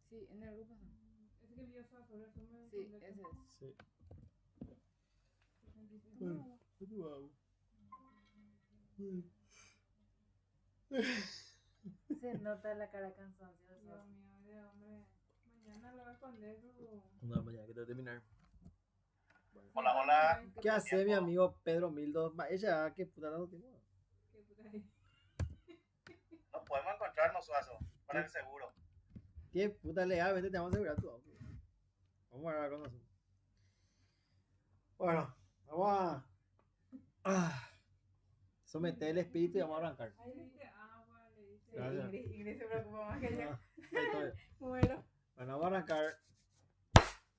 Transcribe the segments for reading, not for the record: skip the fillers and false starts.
Sí, en el grupo no. Ese que vio Suazo, resumen. Sí, ese es. Sí. 65. Bueno, ¿qué hago? Se nota la cara cansancio de Dios Suazo. mío, ese hombre. Mañana lo va a esconder su. No, mañana que tengo que terminar. Hola, hola. ¿Qué hace mi amigo Pedro Mildo? Ella, ¿qué puta no tiene? Qué puta ahí. Nos podemos encontrarnos, Suazo, para el seguro. ¿Qué puta legalmente te vamos a asegurar tu auto? Vamos a ver con nosotros. Bueno, vamos a someter el espíritu y vamos a arrancar. Ahí le diste agua, le diste. Sí, Gracias. Ingrid se preocupa más que yo. Ah, ahí estoy. Bueno. Bueno, vamos a arrancar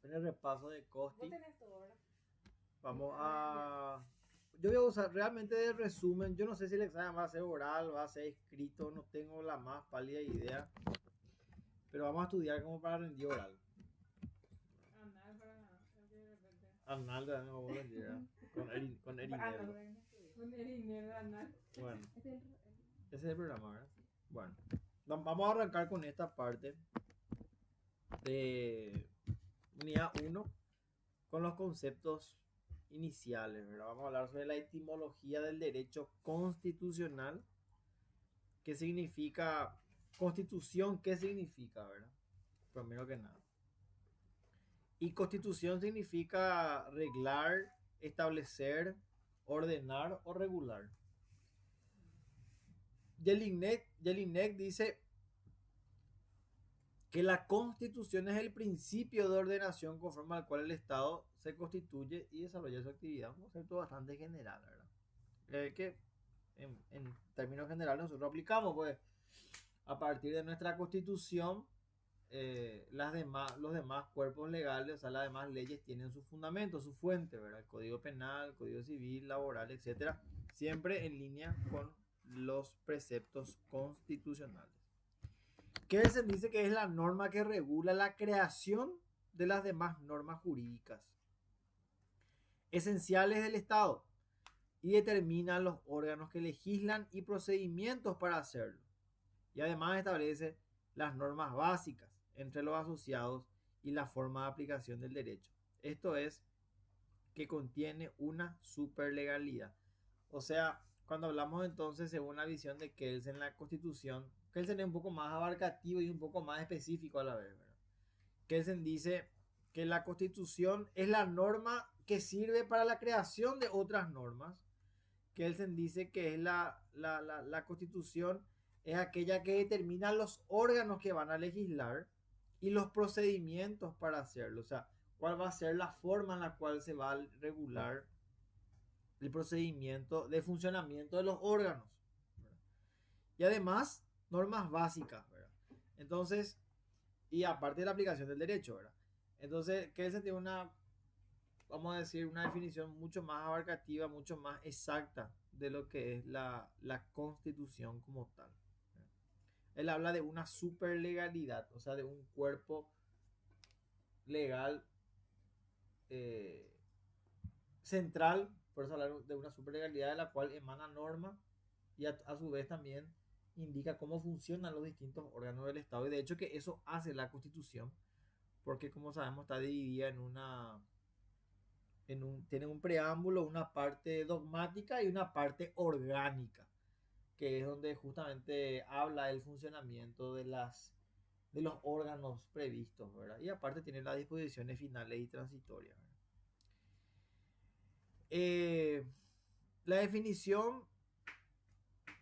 en el repaso de Vos Costi. tenés todo, ¿verdad? Vamos a... Yo voy a usar realmente de resumen. Yo no sé si el examen va a ser oral, va a ser escrito, no tengo la más pálida idea. Pero vamos a estudiar como para rendir oral. Andar para nada. De repente. Arnaldo también vamos a rendir, ¿verdad? Con Erinero. Con el dinero de andar. Bueno, Este es ese es el programa, ¿verdad? Bueno, vamos a arrancar con esta parte de unidad 1 con los conceptos iniciales, ¿verdad? Vamos a hablar sobre la etimología del derecho constitucional. ¿Qué significa constitución? ¿Qué significa, verdad? Primero que nada. Y constitución significa reglar, establecer, ordenar o regular. Jelinek dice que la constitución es el principio de ordenación conforme al cual el Estado se constituye y desarrolla su actividad. Un concepto bastante general, ¿verdad? Que en términos generales nosotros aplicamos, pues, a partir de nuestra constitución, los demás cuerpos legales, o sea, las demás leyes tienen su fundamento, su fuente, ¿verdad? El Código Penal, el Código Civil, Laboral, etcétera, siempre en línea con los preceptos constitucionales. Kelsen dice que es la norma que regula la creación de las demás normas jurídicas esenciales del Estado y determina los órganos que legislan y procedimientos para hacerlo. Y además establece las normas básicas entre los asociados y la forma de aplicación del derecho. Esto es que contiene una superlegalidad. O sea, cuando hablamos entonces según la visión de Kelsen en la Constitución, Kelsen es un poco más abarcativo y un poco más específico a la vez, ¿verdad? Kelsen dice que la Constitución es la norma que sirve para la creación de otras normas. Kelsen dice que es la Constitución es aquella que determina los órganos que van a legislar y los procedimientos para hacerlo. O sea, cuál va a ser la forma en la cual se va a regular el procedimiento de funcionamiento de los órganos, ¿verdad? Y además, normas básicas, ¿verdad? Entonces, y aparte de la aplicación del derecho, ¿verdad? Entonces, Kelsen tiene una, vamos a decir, una definición mucho más abarcativa, mucho más exacta de lo que es la Constitución como tal. Él habla de una superlegalidad, o sea, de un cuerpo legal central, por eso hablar de una superlegalidad de la cual emana norma y a su vez también indica cómo funcionan los distintos órganos del Estado. Y de hecho que eso hace la Constitución, porque como sabemos está dividida tiene un preámbulo, una parte dogmática y una parte orgánica, que es donde justamente habla del funcionamiento de los órganos previstos, ¿verdad? Y aparte tiene las disposiciones finales y transitorias, ¿verdad? La definición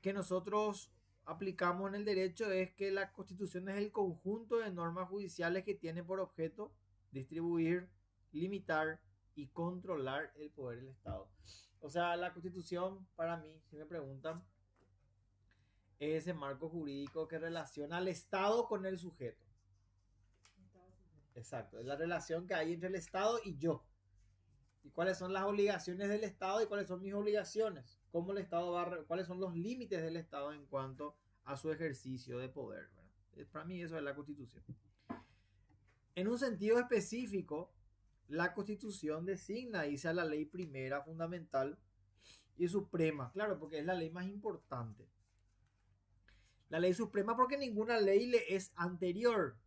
que nosotros aplicamos en el derecho es que la Constitución es el conjunto de normas judiciales que tiene por objeto distribuir, limitar y controlar el poder del Estado. O sea, la Constitución, para mí, si me preguntan, es ese marco jurídico que relaciona al Estado con el sujeto. Exacto, es la relación que hay entre el Estado y yo. Y cuáles son las obligaciones del Estado y cuáles son mis obligaciones. Cómo el Estado cuáles son los límites del Estado en cuanto a su ejercicio de poder, ¿verdad? Para mí eso es la Constitución. En un sentido específico, la Constitución designa, dice, a la ley primera, fundamental y suprema. Claro, porque es la ley más importante. La ley suprema porque ninguna ley le es anterior.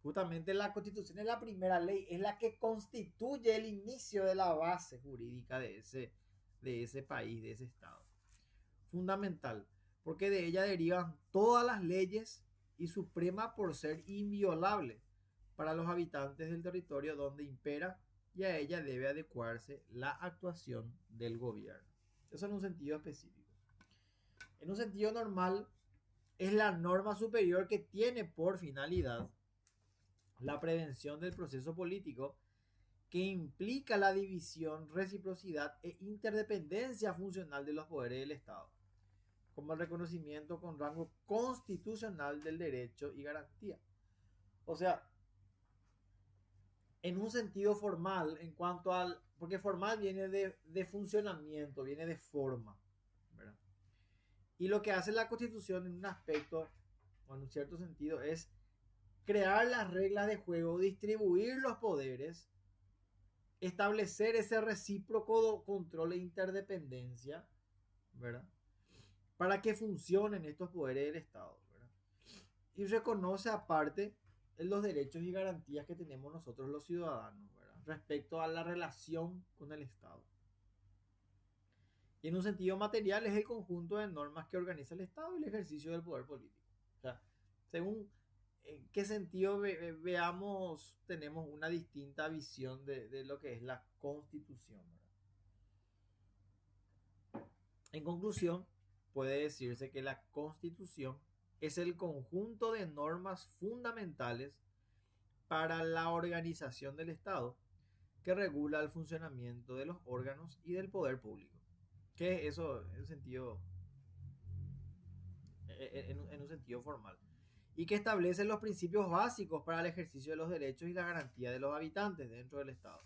Justamente la Constitución es la primera ley, es la que constituye el inicio de la base jurídica de ese país, de ese Estado. Fundamental, porque de ella derivan todas las leyes y suprema por ser inviolable para los habitantes del territorio donde impera, y a ella debe adecuarse la actuación del gobierno. Eso en un sentido específico. En un sentido normal, es la norma superior que tiene por finalidad la prevención del proceso político, que implica la división, reciprocidad e interdependencia funcional de los poderes del Estado, como el reconocimiento con rango constitucional del derecho y garantía. O sea, en un sentido formal, en cuanto al... Porque formal viene de funcionamiento, viene de forma, ¿verdad? Y lo que hace la Constitución en un aspecto, o en un cierto sentido, es crear las reglas de juego, distribuir los poderes, establecer ese recíproco control e interdependencia, ¿verdad? Para que funcionen estos poderes del Estado, ¿verdad? Y reconoce aparte los derechos y garantías que tenemos nosotros los ciudadanos, ¿verdad? Respecto a la relación con el Estado. Y en un sentido material es el conjunto de normas que organiza el Estado y el ejercicio del poder político. O sea, según en qué sentido veamos, tenemos una distinta visión de lo que es la Constitución, ¿verdad? En conclusión, puede decirse que la Constitución es el conjunto de normas fundamentales para la organización del Estado que regula el funcionamiento de los órganos y del poder público. Que eso en un sentido formal. Y que establece los principios básicos para el ejercicio de los derechos y la garantía de los habitantes dentro del Estado.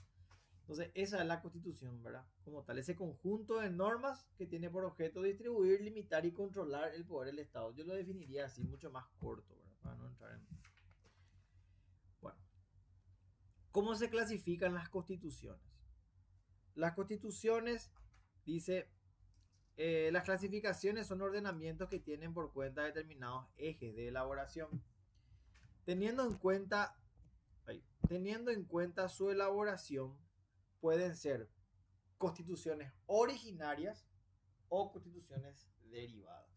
Entonces, esa es la Constitución, ¿verdad? Como tal, ese conjunto de normas que tiene por objeto distribuir, limitar y controlar el poder del Estado. Yo lo definiría así, mucho más corto, ¿verdad? Para no entrar en... Bueno, ¿cómo se clasifican las constituciones? Las constituciones, dice, las clasificaciones son ordenamientos que tienen por cuenta determinados ejes de elaboración. Teniendo en cuenta su elaboración, pueden ser constituciones originarias o constituciones derivadas.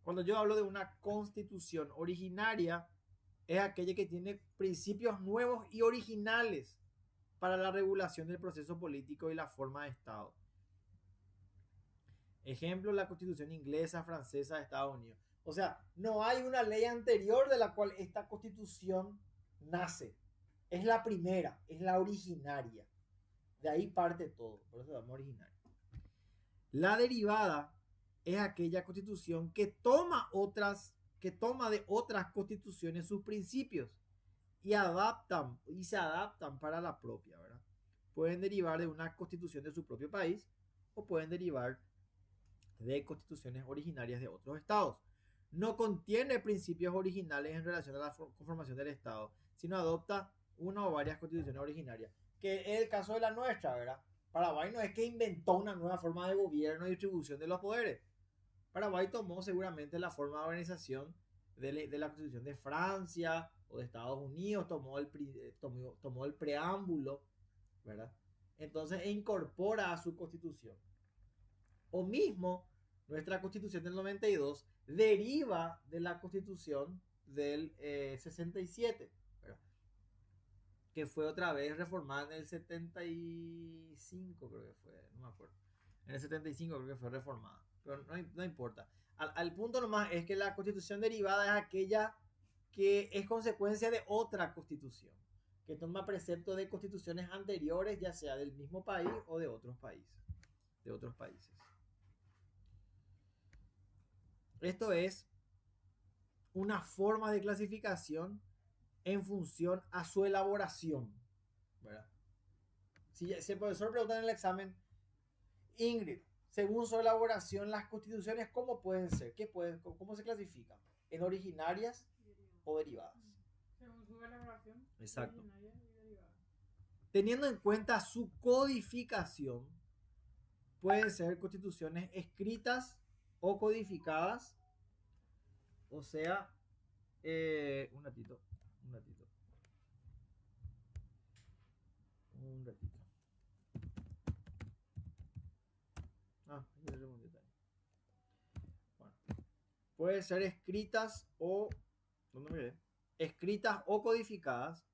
Cuando yo hablo de una constitución originaria, es aquella que tiene principios nuevos y originales para la regulación del proceso político y la forma de Estado. Ejemplo, la Constitución inglesa, francesa de Estados Unidos. O sea, no hay una ley anterior de la cual esta Constitución nace. Es la primera, es la originaria. De ahí parte todo, por eso se llama originaria. La derivada es aquella Constitución que toma de otras constituciones sus principios y se adaptan para la propia, ¿verdad? Pueden derivar de una constitución de su propio país o pueden derivar de constituciones originarias de otros estados. No contiene principios originales en relación a la conformación del Estado, sino adopta una o varias constituciones originarias, que es el caso de la nuestra, ¿verdad? Paraguay no es que inventó una nueva forma de gobierno y distribución de los poderes. Paraguay tomó seguramente la forma de organización de la Constitución de Francia o de Estados Unidos, tomó el preámbulo, ¿verdad? Entonces incorpora a su constitución. O mismo, nuestra Constitución del 92 deriva de la Constitución del 67, ¿verdad? Que fue otra vez reformada en el 75, creo que fue, no me acuerdo. En el 75 creo que fue reformada, pero no importa. Al punto nomás es que la Constitución derivada es aquella que es consecuencia de otra Constitución, que toma precepto de constituciones anteriores, ya sea del mismo país o de otros países. Esto es una forma de clasificación en función a su elaboración, ¿verdad? Si el profesor pregunta en el examen, Ingrid, según su elaboración, las constituciones, ¿cómo pueden ser? ¿Cómo se clasifican? ¿En originarias o derivadas? Según su elaboración. Exacto. Originaria y derivada. Teniendo en cuenta su codificación, pueden ser constituciones escritas o codificadas, o sea, un ratito. Un ratito. Ah, ya le respondí también. Bueno, puede ser escritas o... ¿Dónde me quedé? Escritas o codificadas,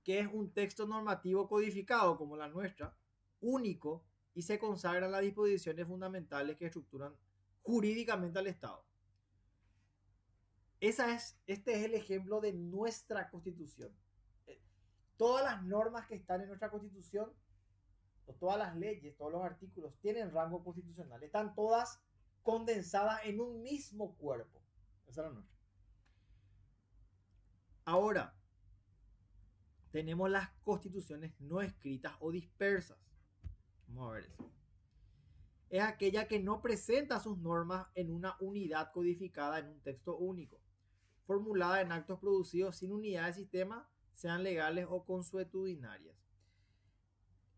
que es un texto normativo codificado como la nuestra, único, y se consagran las disposiciones fundamentales que estructuran jurídicamente al Estado. Este es el ejemplo de nuestra Constitución. Todas las normas que están en nuestra Constitución, o todas las leyes, todos los artículos, tienen rango constitucional. Están todas condensadas en un mismo cuerpo. Esa es la nuestra. Ahora, tenemos las constituciones no escritas o dispersas. Vamos a ver eso. Es aquella que no presenta sus normas en una unidad codificada en un texto único, formulada en actos producidos sin unidad de sistema, sean legales o consuetudinarias.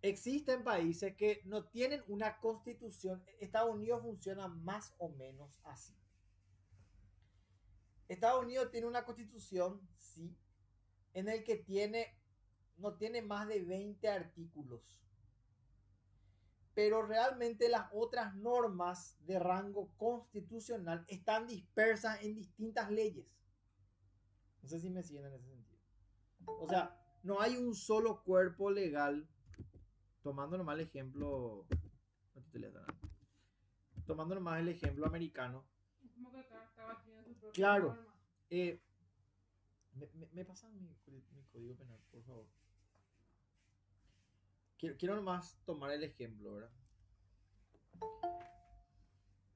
Existen países que no tienen una constitución. Estados Unidos funciona más o menos así. Estados Unidos tiene una constitución, sí, en el que no tiene más de 20 artículos. Pero realmente las otras normas de rango constitucional están dispersas en distintas leyes. No sé si me siguen en ese sentido. O sea, no hay un solo cuerpo legal, tomando nomás el ejemplo, el ejemplo americano. Como que cada quien su propia Claro. norma. Me pasan mi código penal, por favor. Quiero nomás tomar el ejemplo, ¿verdad?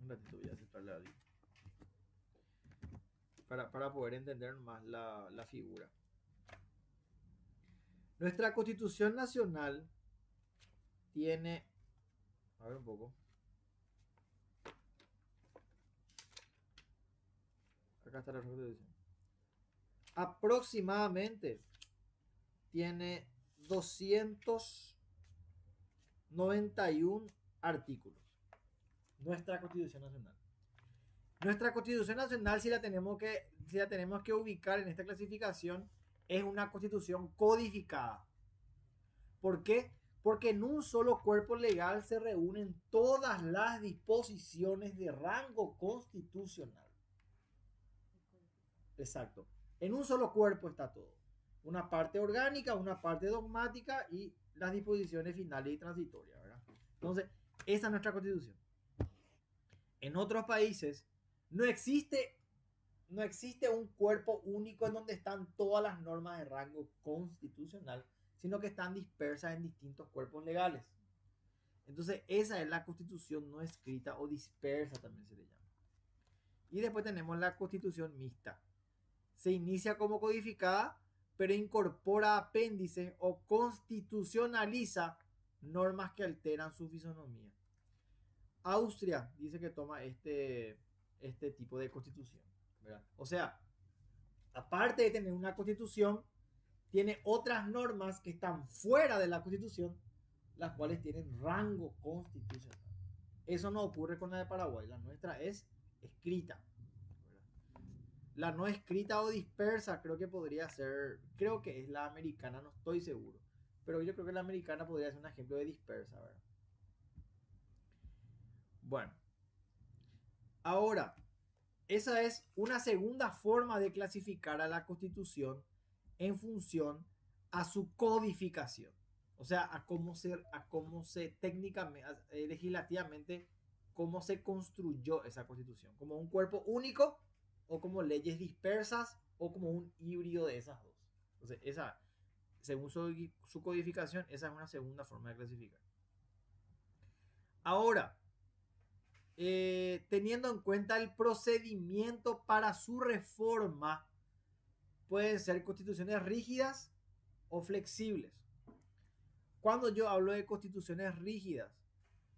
Un ratito voy a aceptarle a alguien. Para poder entender más la figura. Nuestra Constitución Nacional tiene... A ver un poco. Acá está la Constitución. Aproximadamente tiene 291 artículos. Nuestra Constitución Nacional. Nuestra Constitución Nacional, si la tenemos que ubicar en esta clasificación, es una constitución codificada. ¿Por qué? Porque en un solo cuerpo legal se reúnen todas las disposiciones de rango constitucional. Exacto. En un solo cuerpo está todo. Una parte orgánica, una parte dogmática y las disposiciones finales y transitorias, ¿verdad? Entonces, esa es nuestra Constitución. En otros países no existe un cuerpo único en donde están todas las normas de rango constitucional, sino que están dispersas en distintos cuerpos legales. Entonces, esa es la Constitución no escrita o dispersa, también se le llama. Y después tenemos la Constitución mixta. Se inicia como codificada, pero incorpora apéndices o constitucionaliza normas que alteran su fisonomía. Austria dice que toma este tipo de constitución, ¿verdad? O sea, aparte de tener una constitución, tiene otras normas que están fuera de la constitución, las cuales tienen rango constitucional. Eso no ocurre con la de Paraguay. La nuestra es escrita, ¿verdad? La no escrita o dispersa creo que es la americana, no estoy seguro, pero yo creo que la americana podría ser un ejemplo de dispersa, ¿verdad? Bueno, ahora, esa es una segunda forma de clasificar a la Constitución en función a su codificación. O sea, a cómo se técnicamente, legislativamente, cómo se construyó esa Constitución. Como un cuerpo único, o como leyes dispersas, o como un híbrido de esas dos. Entonces, según su codificación, esa es una segunda forma de clasificar. Ahora, teniendo en cuenta el procedimiento para su reforma, pueden ser constituciones rígidas o flexibles. Cuando yo hablo de constituciones rígidas,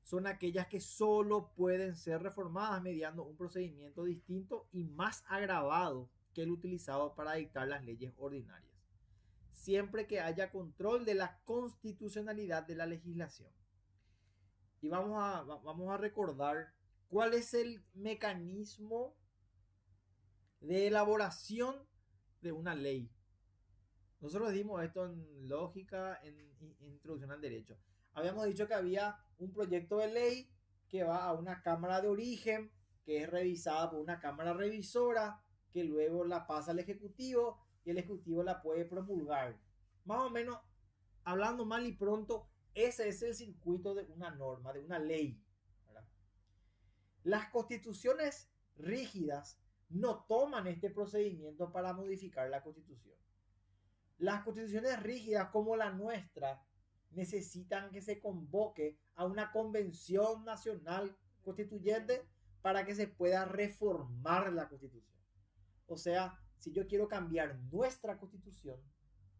son aquellas que solo pueden ser reformadas mediante un procedimiento distinto y más agravado que el utilizado para dictar las leyes ordinarias, siempre que haya control de la constitucionalidad de la legislación. Y vamos a recordar cuál es el mecanismo de elaboración de una ley. Nosotros dimos esto en lógica, en introducción al derecho. Habíamos dicho que había un proyecto de ley que va a una cámara de origen, que es revisada por una cámara revisora, que luego la pasa al ejecutivo y el ejecutivo la puede promulgar. Más o menos, hablando mal y pronto, ese es el circuito de una norma, de una ley, ¿verdad? Las constituciones rígidas no toman este procedimiento para modificar la constitución. Las constituciones rígidas como la nuestra necesitan que se convoque a una convención nacional constituyente para que se pueda reformar la constitución. O sea, si yo quiero cambiar nuestra constitución,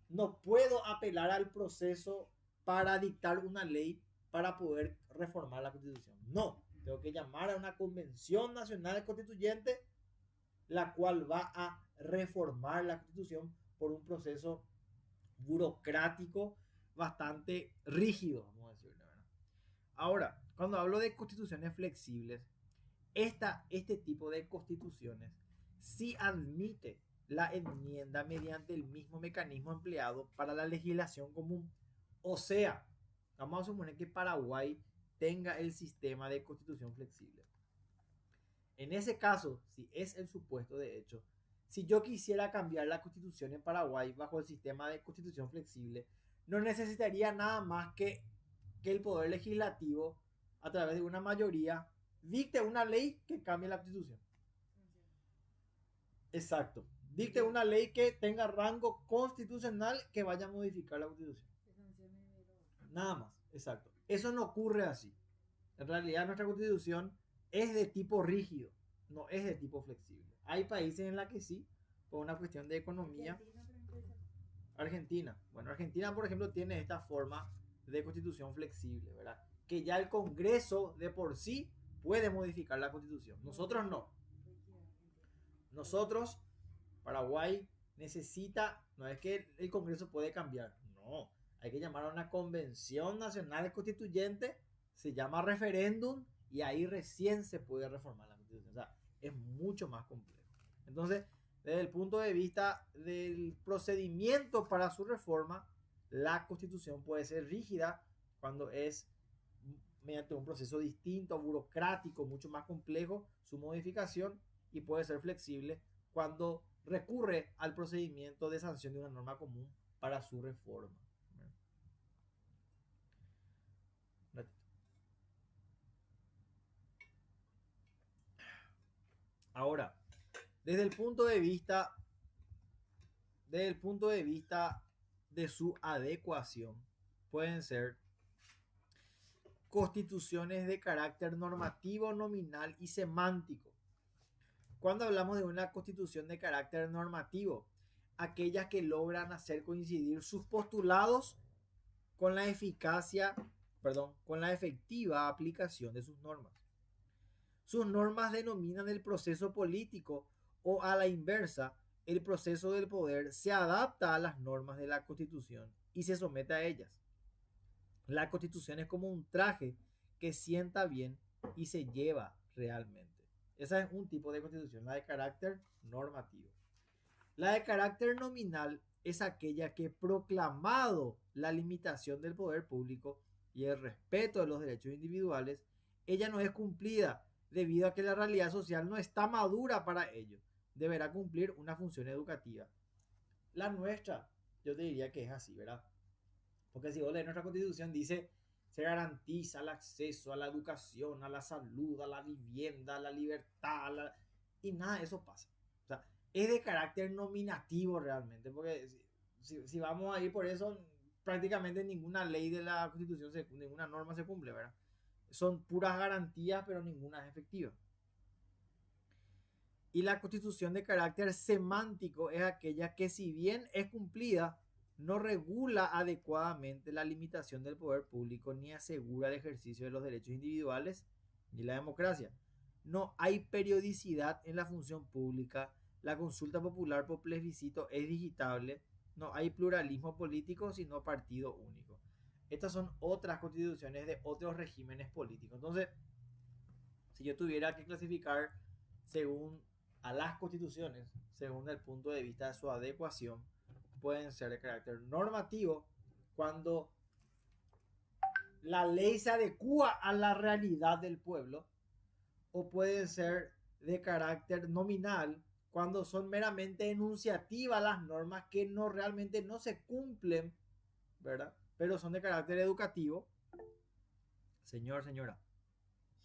no puedo apelar al proceso para dictar una ley para poder reformar la constitución. No, tengo que llamar a una convención nacional constituyente, la cual va a reformar la constitución por un proceso burocrático bastante rígido, vamos a decirlo, ¿verdad? Ahora, cuando hablo de constituciones flexibles, este tipo de constituciones sí admite la enmienda mediante el mismo mecanismo empleado para la legislación común. O sea, vamos a suponer que Paraguay tenga el sistema de constitución flexible. En ese caso, si es el supuesto de hecho, si yo quisiera cambiar la constitución en Paraguay bajo el sistema de constitución flexible, no necesitaría nada más que el poder legislativo, a través de una mayoría, dicte una ley que cambie la constitución. Exacto. Dicte una ley que tenga rango constitucional que vaya a modificar la constitución. Nada más, exacto. Eso no ocurre así. En realidad nuestra constitución es de tipo rígido, no es de tipo flexible. Hay países en los que sí, por una cuestión de economía. Argentina. Bueno, Argentina, por ejemplo, tiene esta forma de constitución flexible, ¿verdad? Que ya el Congreso de por sí puede modificar la constitución. Nosotros no. Nosotros, Paraguay, necesita, no es que el Congreso puede cambiar, no. Hay que llamar a una convención nacional constituyente, se llama referéndum y ahí recién se puede reformar la constitución. O sea, es mucho más complejo. Entonces, desde el punto de vista del procedimiento para su reforma, la constitución puede ser rígida cuando es mediante un proceso distinto, burocrático, mucho más complejo su modificación, y puede ser flexible cuando recurre al procedimiento de sanción de una norma común para su reforma. Ahora, desde el punto de vista de su adecuación, pueden ser constituciones de carácter normativo, nominal y semántico. Cuando hablamos de una constitución de carácter normativo, aquellas que logran hacer coincidir sus postulados con la efectiva aplicación de sus normas. Sus normas denominan el proceso político, o a la inversa, el proceso del poder se adapta a las normas de la Constitución y se somete a ellas. La Constitución es como un traje que sienta bien y se lleva realmente. Esa es un tipo de constitución, la de carácter normativo. La de carácter nominal es aquella que, proclamado la limitación del poder público y el respeto de los derechos individuales, ella no es cumplida debido a que la realidad social no está madura para ello. Deberá cumplir una función educativa. La nuestra, yo te diría que es así, ¿verdad? Porque si vos lees nuestra constitución, dice: se garantiza el acceso a la educación, a la salud, a la vivienda, a la libertad, y nada de eso pasa. O sea, es de carácter nominativo realmente, porque si vamos a ir por eso, prácticamente ninguna ley de la Constitución, ninguna norma se cumple, ¿verdad? Son puras garantías, pero ninguna es efectiva. Y la Constitución de carácter semántico es aquella que, si bien es cumplida, no regula adecuadamente la limitación del poder público ni asegura el ejercicio de los derechos individuales ni la democracia. No hay periodicidad en la función pública, la consulta popular por plebiscito es digitable, no hay pluralismo político sino partido único. Estas son otras constituciones de otros regímenes políticos. Entonces, si yo tuviera que clasificar según a las constituciones, según el punto de vista de su adecuación, pueden ser de carácter normativo cuando la ley se adecua a la realidad del pueblo, o pueden ser de carácter nominal cuando son meramente enunciativas las normas que no realmente no se cumplen, ¿verdad? Pero son de carácter educativo. Señor, señora.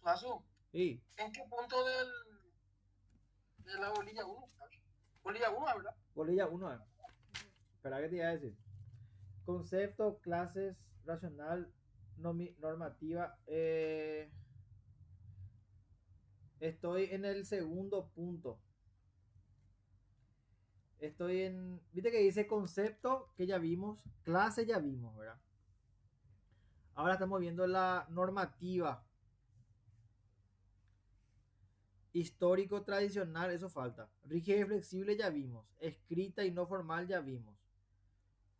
Suazo, Sí, ¿en qué punto de la bolilla 1? Bolilla 1, ¿verdad? bolilla 1. Espera, ¿qué te iba a decir? Concepto, clases, racional, normativa. Estoy en el segundo punto. Estoy en... Viste que dice concepto, que ya vimos. Clase ya vimos, ¿verdad? Ahora estamos viendo la normativa. Histórico, tradicional, eso falta. Rígida y flexible ya vimos. Escrita y no formal ya vimos.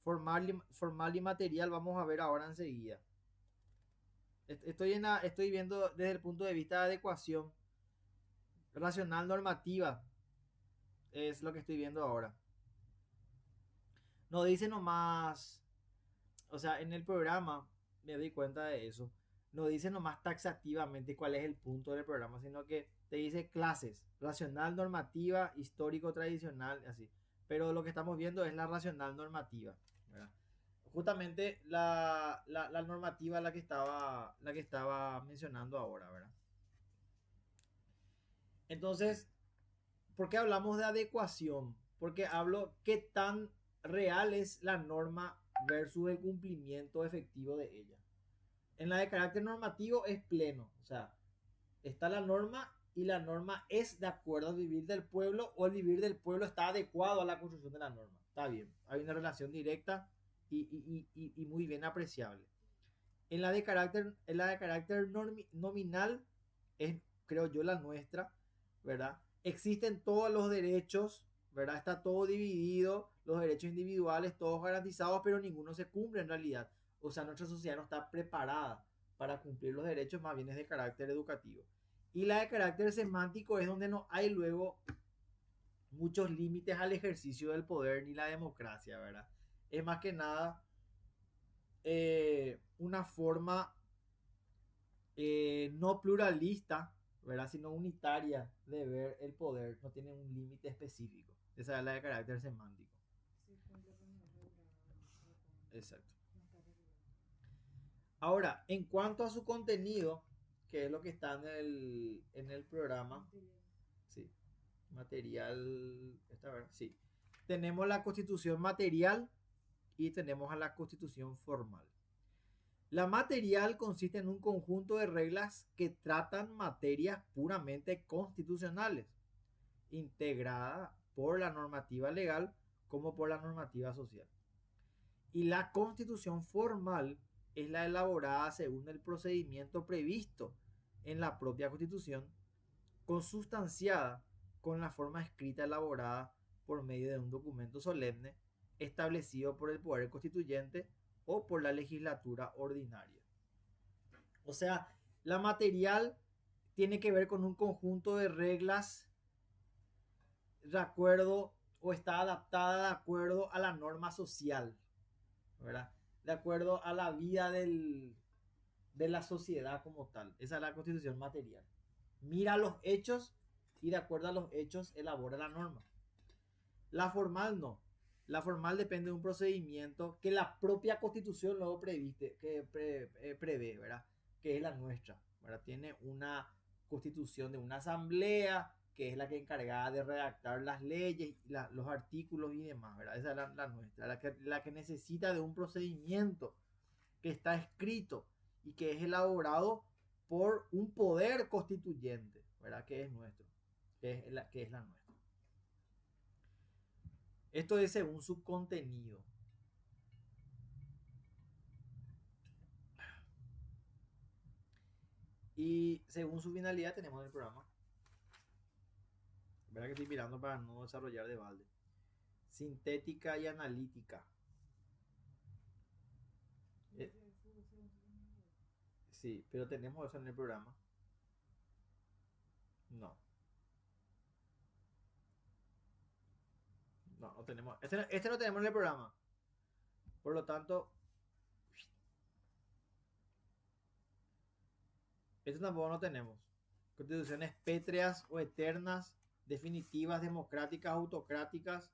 Formal y material vamos a ver ahora enseguida. Estoy viendo desde el punto de vista de adecuación. Racional, normativa. Es lo que estoy viendo ahora. No dice nomás, o sea, en el programa me doy cuenta de eso. No dice nomás taxativamente cuál es el punto del programa, sino que te dice clases, racional, normativa, histórico, tradicional, así. Pero lo que estamos viendo es la racional normativa, ¿verdad? Justamente la normativa la que estaba mencionando ahora, ¿verdad? Entonces, ¿por qué hablamos de adecuación? Porque hablo qué tan real es la norma versus el cumplimiento efectivo de ella. En la de carácter normativo es pleno, o sea, está la norma y la norma es de acuerdo al vivir del pueblo, o el vivir del pueblo está adecuado a la construcción de la norma. Está bien, hay una relación directa y muy bien apreciable. En la de carácter nominal es, creo yo, la nuestra, ¿verdad? Existen todos los derechos, ¿verdad? Está todo dividido, los derechos individuales, todos garantizados, pero ninguno se cumple en realidad. O sea, nuestra sociedad no está preparada para cumplir los derechos, más bien es de carácter educativo. Y la de carácter semántico es donde no hay luego muchos límites al ejercicio del poder ni la democracia, ¿verdad? Es más que nada una forma no pluralista, ¿verdad? Sino unitaria de ver el poder, no tiene un límite específico. Esa es la de carácter semántico. Exacto. Ahora, en cuanto a su contenido, que es lo que está en el programa, sí, material, esta vez, sí. Tenemos la constitución material y tenemos a la constitución formal. La material consiste en un conjunto de reglas que tratan materias puramente constitucionales, integrada por la normativa legal como por la normativa social. Y la constitución formal es la elaborada según el procedimiento previsto en la propia constitución, consustanciada con la forma escrita elaborada por medio de un documento solemne establecido por el poder constituyente o por la legislatura ordinaria. O sea, la material tiene que ver con un conjunto de reglas de acuerdo, o está adaptada de acuerdo a la norma social, ¿verdad? De acuerdo a la vida de la sociedad como tal. Esa es la constitución material. Mira los hechos y de acuerdo a los hechos elabora la norma. La formal no. La formal depende de un procedimiento que la propia constitución luego prevé, ¿verdad? Que es la nuestra, ¿verdad? Tiene una constitución de una asamblea que es la que es encargada de redactar las leyes, los artículos y demás, ¿verdad? Esa es la nuestra, la que necesita de un procedimiento que está escrito y que es elaborado por un poder constituyente, ¿verdad? Que es nuestro, que es la nuestra. Esto es según su contenido. Y según su finalidad tenemos el programa. Verá que estoy mirando para no desarrollar de balde. Sintética y analítica. Sí, pero tenemos eso en el programa. No. No tenemos. Este no tenemos en el programa. Por lo tanto, este tampoco no tenemos. Constituciones pétreas o eternas, definitivas, democráticas, autocráticas,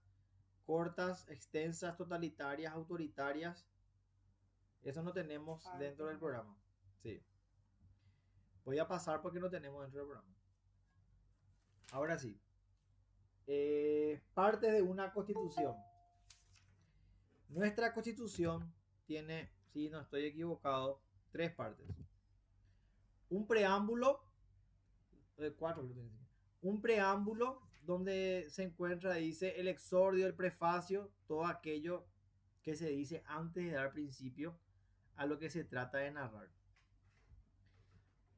cortas, extensas, totalitarias, autoritarias. Eso no tenemos dentro del programa. Sí. Voy a pasar porque no tenemos dentro del programa. Ahora sí. Parte de una constitución. Nuestra constitución tiene, si no estoy equivocado, 3 partes. Un preámbulo, 4 creo que tiene. Un preámbulo donde se encuentra, dice, el exordio, el prefacio, todo aquello que se dice antes de dar principio a lo que se trata de narrar.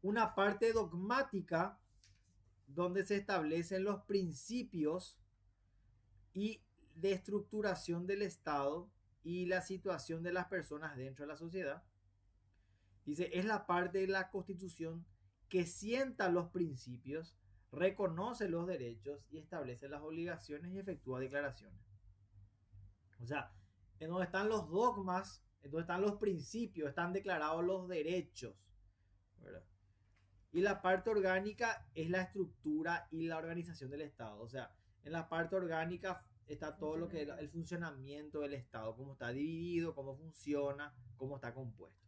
Una parte dogmática donde se establecen los principios y de estructuración del Estado y la situación de las personas dentro de la sociedad. Dice, es la parte de la Constitución que sienta los principios, reconoce los derechos y establece las obligaciones y efectúa declaraciones. O sea, en donde están los dogmas, en donde están los principios, están declarados los derechos, ¿verdad? Y la parte orgánica es la estructura y la organización del Estado. O sea, en la parte orgánica está todo lo que es el funcionamiento del Estado, cómo está dividido, cómo funciona, cómo está compuesto.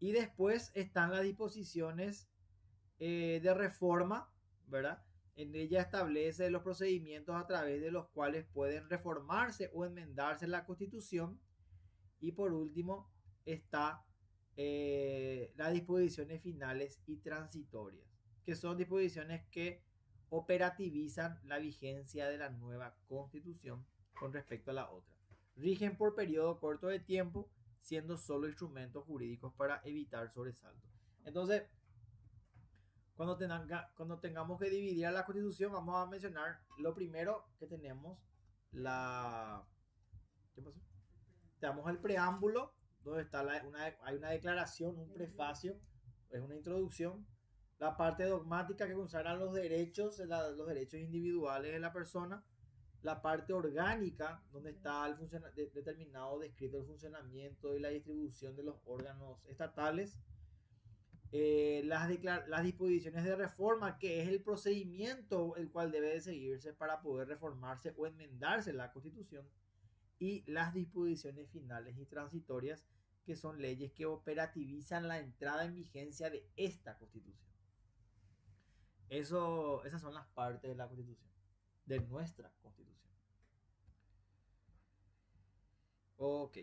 Y después están las disposiciones de reforma, ¿verdad? En ella establece los procedimientos a través de los cuales pueden reformarse o enmendarse la Constitución. Y por último está las disposiciones finales y transitorias, que son disposiciones que operativizan la vigencia de la nueva Constitución con respecto a la otra. Rigen por periodo corto de tiempo, siendo solo instrumentos jurídicos para evitar sobresaltos. Entonces, cuando tengamos que dividir a la Constitución, vamos a mencionar lo primero que tenemos, ¿qué pasó? Tenemos el preámbulo, donde está hay una declaración, un prefacio, es una introducción. La parte dogmática que consagra los derechos individuales de la persona. La parte orgánica, donde está determinado, descrito el funcionamiento y la distribución de los órganos estatales. Las disposiciones de reforma, que es el procedimiento el cual debe de seguirse para poder reformarse o enmendarse la Constitución. Y las disposiciones finales y transitorias, que son leyes que operativizan la entrada en vigencia de esta Constitución. Esas son las partes de la Constitución, de nuestra Constitución. Ok.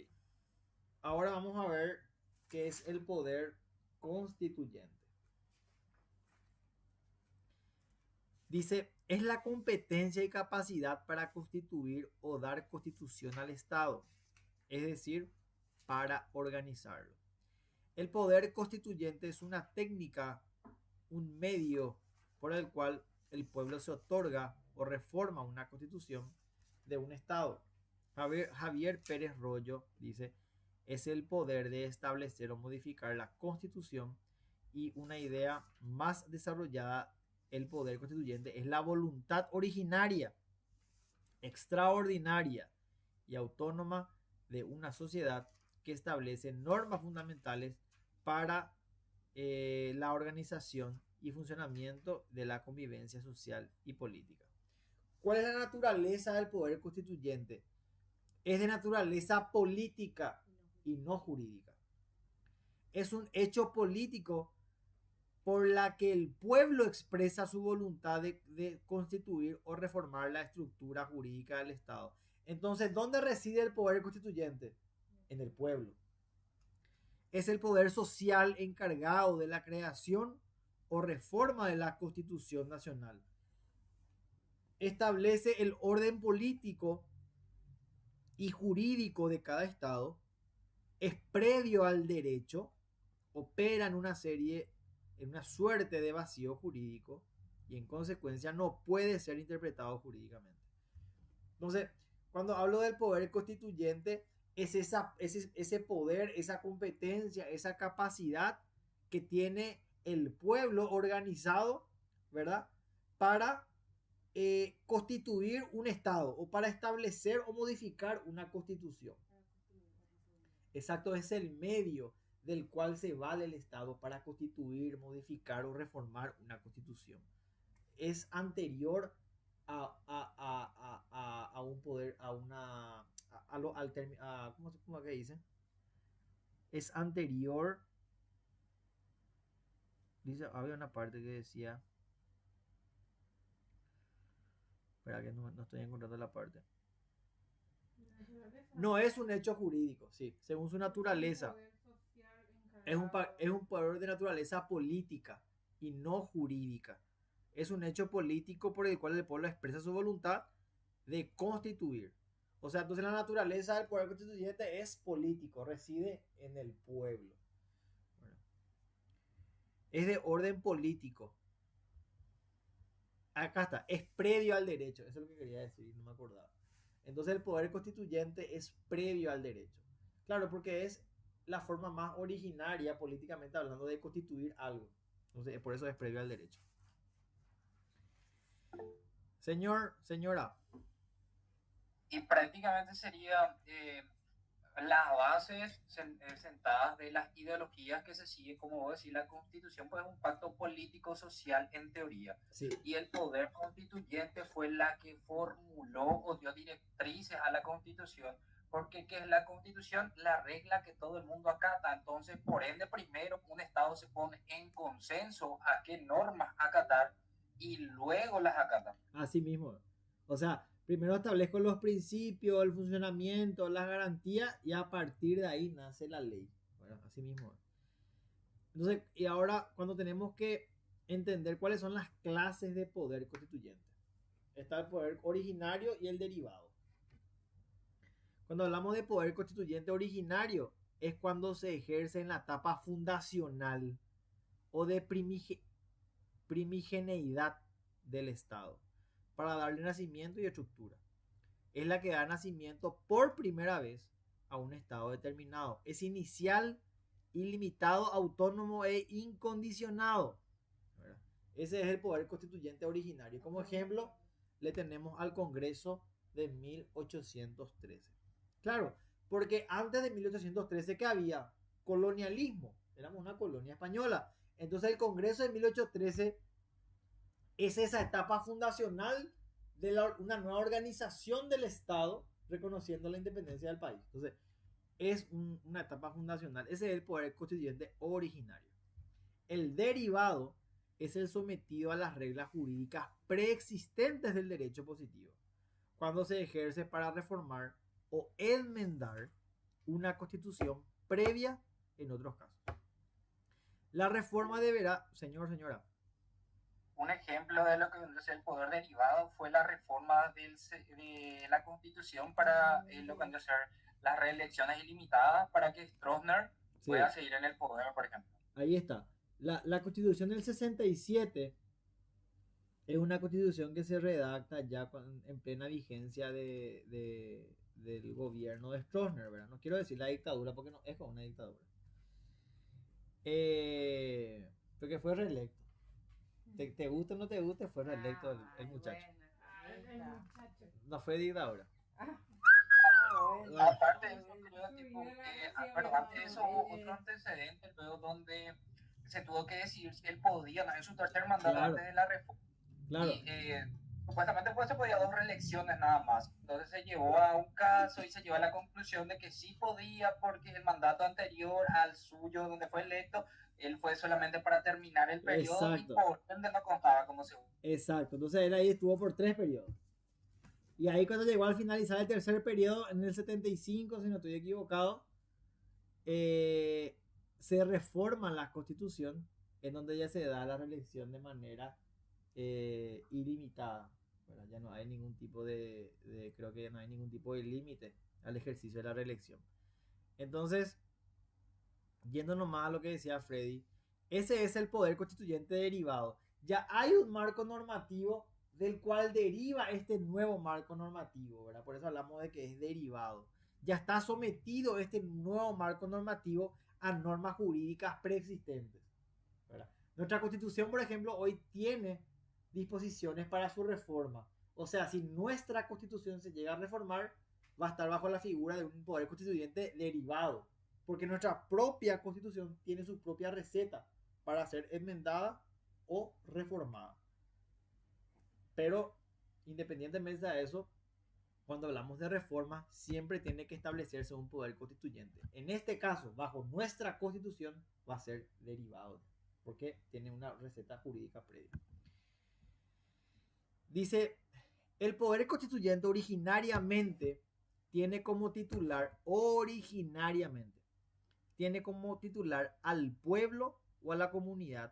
Ahora vamos a ver qué es el poder constituyente. Dice, es la competencia y capacidad para constituir o dar constitución al Estado, es decir, para organizarlo. El poder constituyente es una técnica, un medio por el cual el pueblo se otorga o reforma una constitución de un Estado. Javier Pérez Royo dice, es el poder de establecer o modificar la Constitución, y una idea más desarrollada, el poder constituyente es la voluntad originaria, extraordinaria y autónoma de una sociedad que establece normas fundamentales para la organización y funcionamiento de la convivencia social y política. ¿Cuál es la naturaleza del poder constituyente? Es de naturaleza política y no jurídica. Es un hecho político por la que el pueblo expresa su voluntad de constituir o reformar la estructura jurídica del Estado. Entonces, ¿dónde reside el poder constituyente? En el pueblo. Es el poder social encargado de la creación o reforma de la Constitución Nacional. Establece el orden político y jurídico de cada Estado, es previo al derecho, opera en una suerte de vacío jurídico y en consecuencia no puede ser interpretado jurídicamente. Entonces, cuando hablo del poder constituyente, es ese poder, esa competencia, esa capacidad que tiene el pueblo organizado, ¿verdad? Para constituir un Estado o para establecer o modificar una constitución. Exacto, es el medio del cual se vale el Estado para constituir, modificar o reformar una constitución. Es anterior a un poder, a una, a lo, al ¿cómo que dice? Es anterior, dice, había una parte que decía, espera que no estoy encontrando la parte. No es un hecho jurídico, sí, según su naturaleza. Es un poder de naturaleza política y no jurídica. Es un hecho político por el cual el pueblo expresa su voluntad de constituir. O sea, entonces la naturaleza del poder constituyente es político, reside en el pueblo. Bueno, es de orden político. Acá está, es previo al derecho. Eso es lo que quería decir, no me acordaba. Entonces el poder constituyente es previo al derecho. Claro, porque es la forma más originaria, políticamente hablando, de constituir algo. Entonces, por eso es previo al derecho. Señora. Y prácticamente sería las bases sentadas de las ideologías que se siguen, como vos decís, la Constitución pues es un pacto político-social en teoría. Sí. Y el poder constituyente fue la que formuló o dio directrices a la Constitución, porque ¿qué es la Constitución? La regla que todo el mundo acata. Entonces, por ende, primero un Estado se pone en consenso a qué normas acatar y luego las acata. Así mismo. O sea, primero establezco los principios, el funcionamiento, las garantías y a partir de ahí nace la ley. Bueno, así mismo. Entonces, y ahora cuando tenemos que entender cuáles son las clases de poder constituyente. Está el poder originario y el derivado. Cuando hablamos de poder constituyente originario, es cuando se ejerce en la etapa fundacional o de primigeneidad del Estado, para darle nacimiento y estructura. Es la que da nacimiento por primera vez a un Estado determinado. Es inicial, ilimitado, autónomo e incondicionado. ¿Verdad? Ese es el poder constituyente originario. Como ejemplo, le tenemos al Congreso de 1813. Claro, porque antes de 1813, ¿qué había? Colonialismo. Éramos una colonia española. Entonces el Congreso de 1813 es esa etapa fundacional de una nueva organización del Estado reconociendo la independencia del país. Entonces, es una etapa fundacional. Ese es el poder constituyente originario. El derivado es el sometido a las reglas jurídicas preexistentes del derecho positivo, cuando se ejerce para reformar o enmendar una constitución previa en otros casos. La reforma deberá, señora. Un ejemplo de lo que es el poder derivado fue la reforma de la Constitución para lo que es las reelecciones ilimitadas para que Stroessner pueda seguir en el poder, por ejemplo. Ahí está. La Constitución del 67 es una constitución que se redacta ya en plena vigencia del gobierno de Stroessner, ¿verdad? No quiero decir la dictadura porque no es como una dictadura. Porque fue reelecto. Te guste o no te guste, fue reelecto el muchacho. No fue dictadura. Aparte de eso, creo, pero antes de eso hubo otro antecedente, luego donde se tuvo que decidir si él podía, en su tercer mandato antes de la reforma. Claro. Y supuestamente pues se podía 2 reelecciones nada más. Entonces se llevó a un caso y se llevó a la conclusión de que sí podía, porque el mandato anterior al suyo, donde fue electo, él fue solamente para terminar el periodo. Exacto. Y por ende no contaba como segundo. Exacto, entonces él ahí estuvo por 3 periodos. Y ahí cuando llegó al finalizar el tercer periodo, en el 75, si no estoy equivocado, se reforma la Constitución, en donde ya se da la reelección de manera ilimitada. Bueno, ya no hay ningún tipo creo que ya no hay ningún tipo de límite al ejercicio de la reelección. Entonces, yéndonos más a lo que decía Freddy, ese es el poder constituyente derivado. Ya hay un marco normativo del cual deriva este nuevo marco normativo, ¿verdad? Por eso hablamos de que es derivado. Ya está sometido este nuevo marco normativo a normas jurídicas preexistentes, ¿verdad? Nuestra Constitución, por ejemplo, hoy tiene disposiciones para su reforma. O sea, si nuestra constitución se llega a reformar, va a estar bajo la figura de un poder constituyente derivado, porque nuestra propia constitución tiene su propia receta para ser enmendada o reformada. Pero independientemente de eso, cuando hablamos de reforma, siempre tiene que establecerse un poder constituyente. En este caso, bajo nuestra constitución, va a ser derivado, porque tiene una receta jurídica previa. Dice, el poder constituyente originariamente tiene como titular al pueblo o a la comunidad,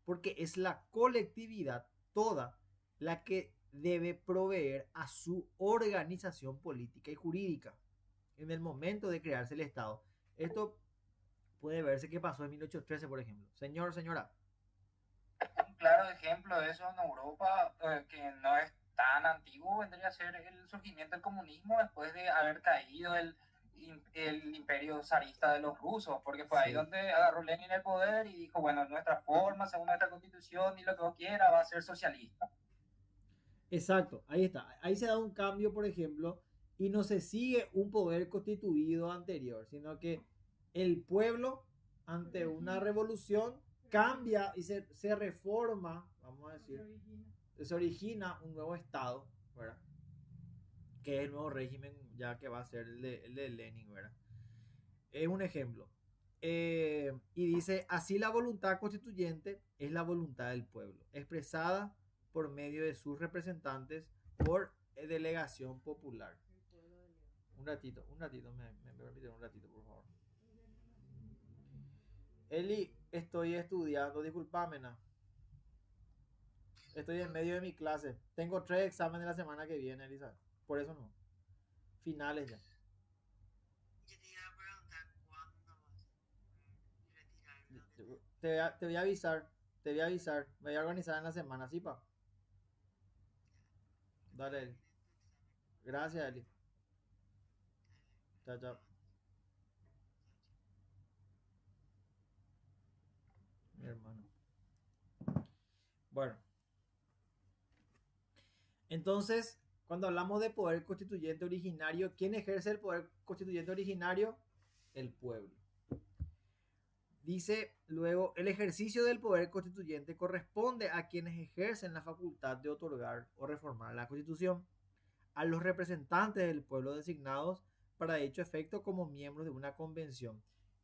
porque es la colectividad toda la que debe proveer a su organización política y jurídica en el momento de crearse el Estado. Esto puede verse que pasó en 1813, por ejemplo. Señora. Un claro ejemplo de eso en Europa, que no es tan antiguo, vendría a ser el surgimiento del comunismo después de haber caído el imperio zarista de los rusos, porque fue ahí donde agarró Lenin el poder y dijo, bueno, nuestra forma, según nuestra constitución y lo que vos quieras, va a ser socialista. Exacto, ahí está. Ahí se da un cambio, por ejemplo, y no se sigue un poder constituido anterior, sino que el pueblo, ante una revolución, cambia y se reforma, vamos a decir, se origina un nuevo Estado, ¿verdad? Que es el nuevo régimen, ya que va a ser el de Lenin, ¿verdad? Es un ejemplo. Y dice, así la voluntad constituyente es la voluntad del pueblo, expresada por medio de sus representantes por delegación popular. Un ratito, me permiten un ratito, por favor. Eli, estoy estudiando, discúlpame, ¿no? Estoy en medio de mi clase. Tengo 3 exámenes la semana que viene, Elisa. Por eso no. Finales ya. Yo te iba a preguntar cuándo vas a retirarlo. Te voy a avisar. Me voy a organizar en la semana, ¿sí, pa? Dale, Eli. Gracias, Eli. Chao. Mi hermano. Bueno. Entonces, cuando hablamos de poder constituyente originario, ¿quién ejerce el poder constituyente originario? El pueblo. Dice luego, el ejercicio del poder constituyente corresponde a quienes ejercen la facultad de otorgar o reformar la Constitución, a los representantes del pueblo designados para dicho efecto como miembros de una convención.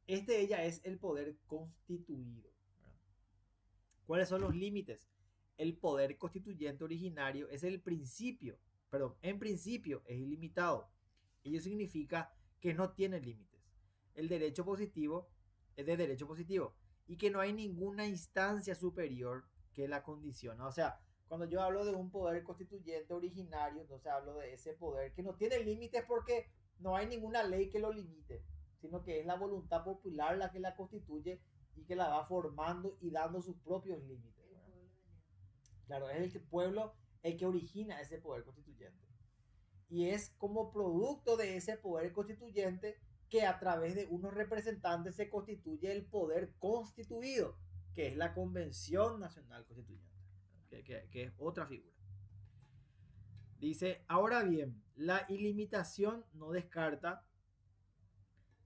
Ella es el poder constituido. ¿Cuáles son los límites? El poder constituyente originario es en principio es ilimitado. Ello significa que no tiene límites. El derecho positivo es de derecho positivo y que no hay ninguna instancia superior que la condiciona. O sea, cuando yo hablo de un poder constituyente originario, entonces hablo de ese poder que no tiene límites porque no hay ninguna ley que lo limite, sino que es la voluntad popular la que la constituye y que la va formando y dando sus propios límites. Claro, es el pueblo el que origina ese poder constituyente. Y es como producto de ese poder constituyente que a través de unos representantes se constituye el poder constituido, que es la Convención Nacional Constituyente, que es otra figura. Dice, ahora bien, la ilimitación no descarta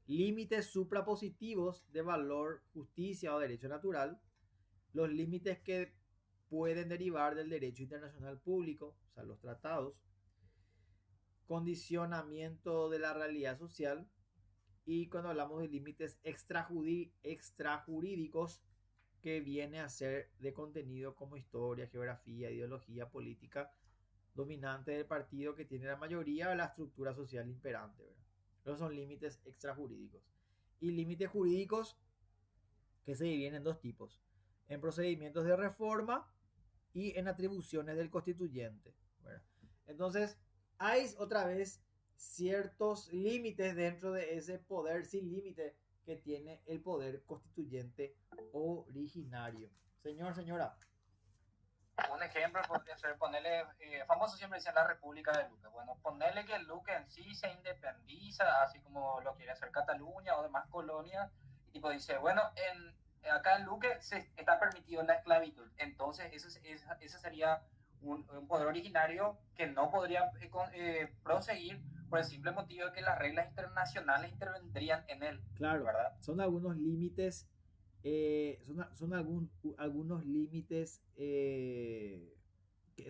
límites suprapositivos de valor, justicia o derecho natural, los límites que pueden derivar del derecho internacional público, o sea, los tratados, condicionamiento de la realidad social, y cuando hablamos de límites extrajurídicos, que viene a ser de contenido como historia, geografía, ideología, política, dominante del partido que tiene la mayoría de la estructura social imperante, ¿verdad? Esos son límites extrajurídicos. Y límites jurídicos que se dividen en 2 tipos: en procedimientos de reforma y en atribuciones del constituyente, ¿verdad? Entonces, hay otra vez ciertos límites dentro de ese poder sin límite que tiene el poder constituyente originario. Señora. Un ejemplo podría ser ponerle, famoso siempre decían la República de Luque. Bueno, ponerle que el Luque en sí se independiza, así como lo quiere hacer Cataluña o demás colonias, y tipo dice, bueno, acá en Luque se está permitido la esclavitud. Entonces, ese sería un poder originario que no podría proseguir por el simple motivo de que las reglas internacionales intervendrían en él. Claro, ¿verdad? son algunos límites, algunos límites,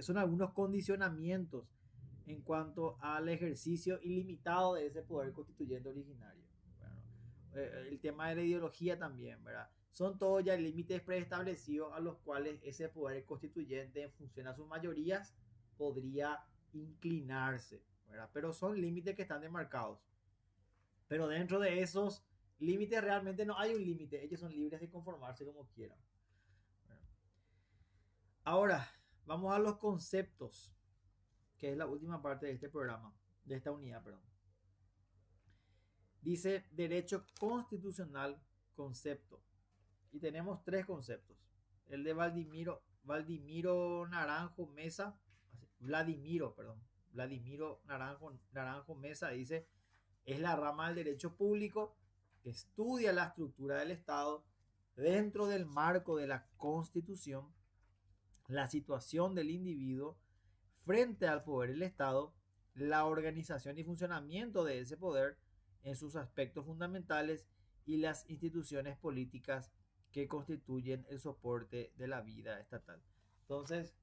son algunos condicionamientos en cuanto al ejercicio ilimitado de ese poder constituyente originario. Bueno, el tema de la ideología también, ¿verdad? Son todos ya límites preestablecidos a los cuales ese poder constituyente, en función a sus mayorías, podría inclinarse, ¿verdad? Pero son límites que están demarcados. Pero dentro de esos límites realmente no hay un límite. Ellos son libres de conformarse como quieran. Ahora, vamos a los conceptos, que es la última parte de este programa, de esta unidad, perdón. Dice derecho constitucional, concepto. Y tenemos tres conceptos. El de Vladimiro Naranjo Mesa, Vladimiro Naranjo Mesa dice: es la rama del derecho público que estudia la estructura del Estado dentro del marco de la Constitución, la situación del individuo frente al poder del Estado, la organización y funcionamiento de ese poder en sus aspectos fundamentales y las instituciones políticas que constituyen el soporte de la vida estatal. Entonces,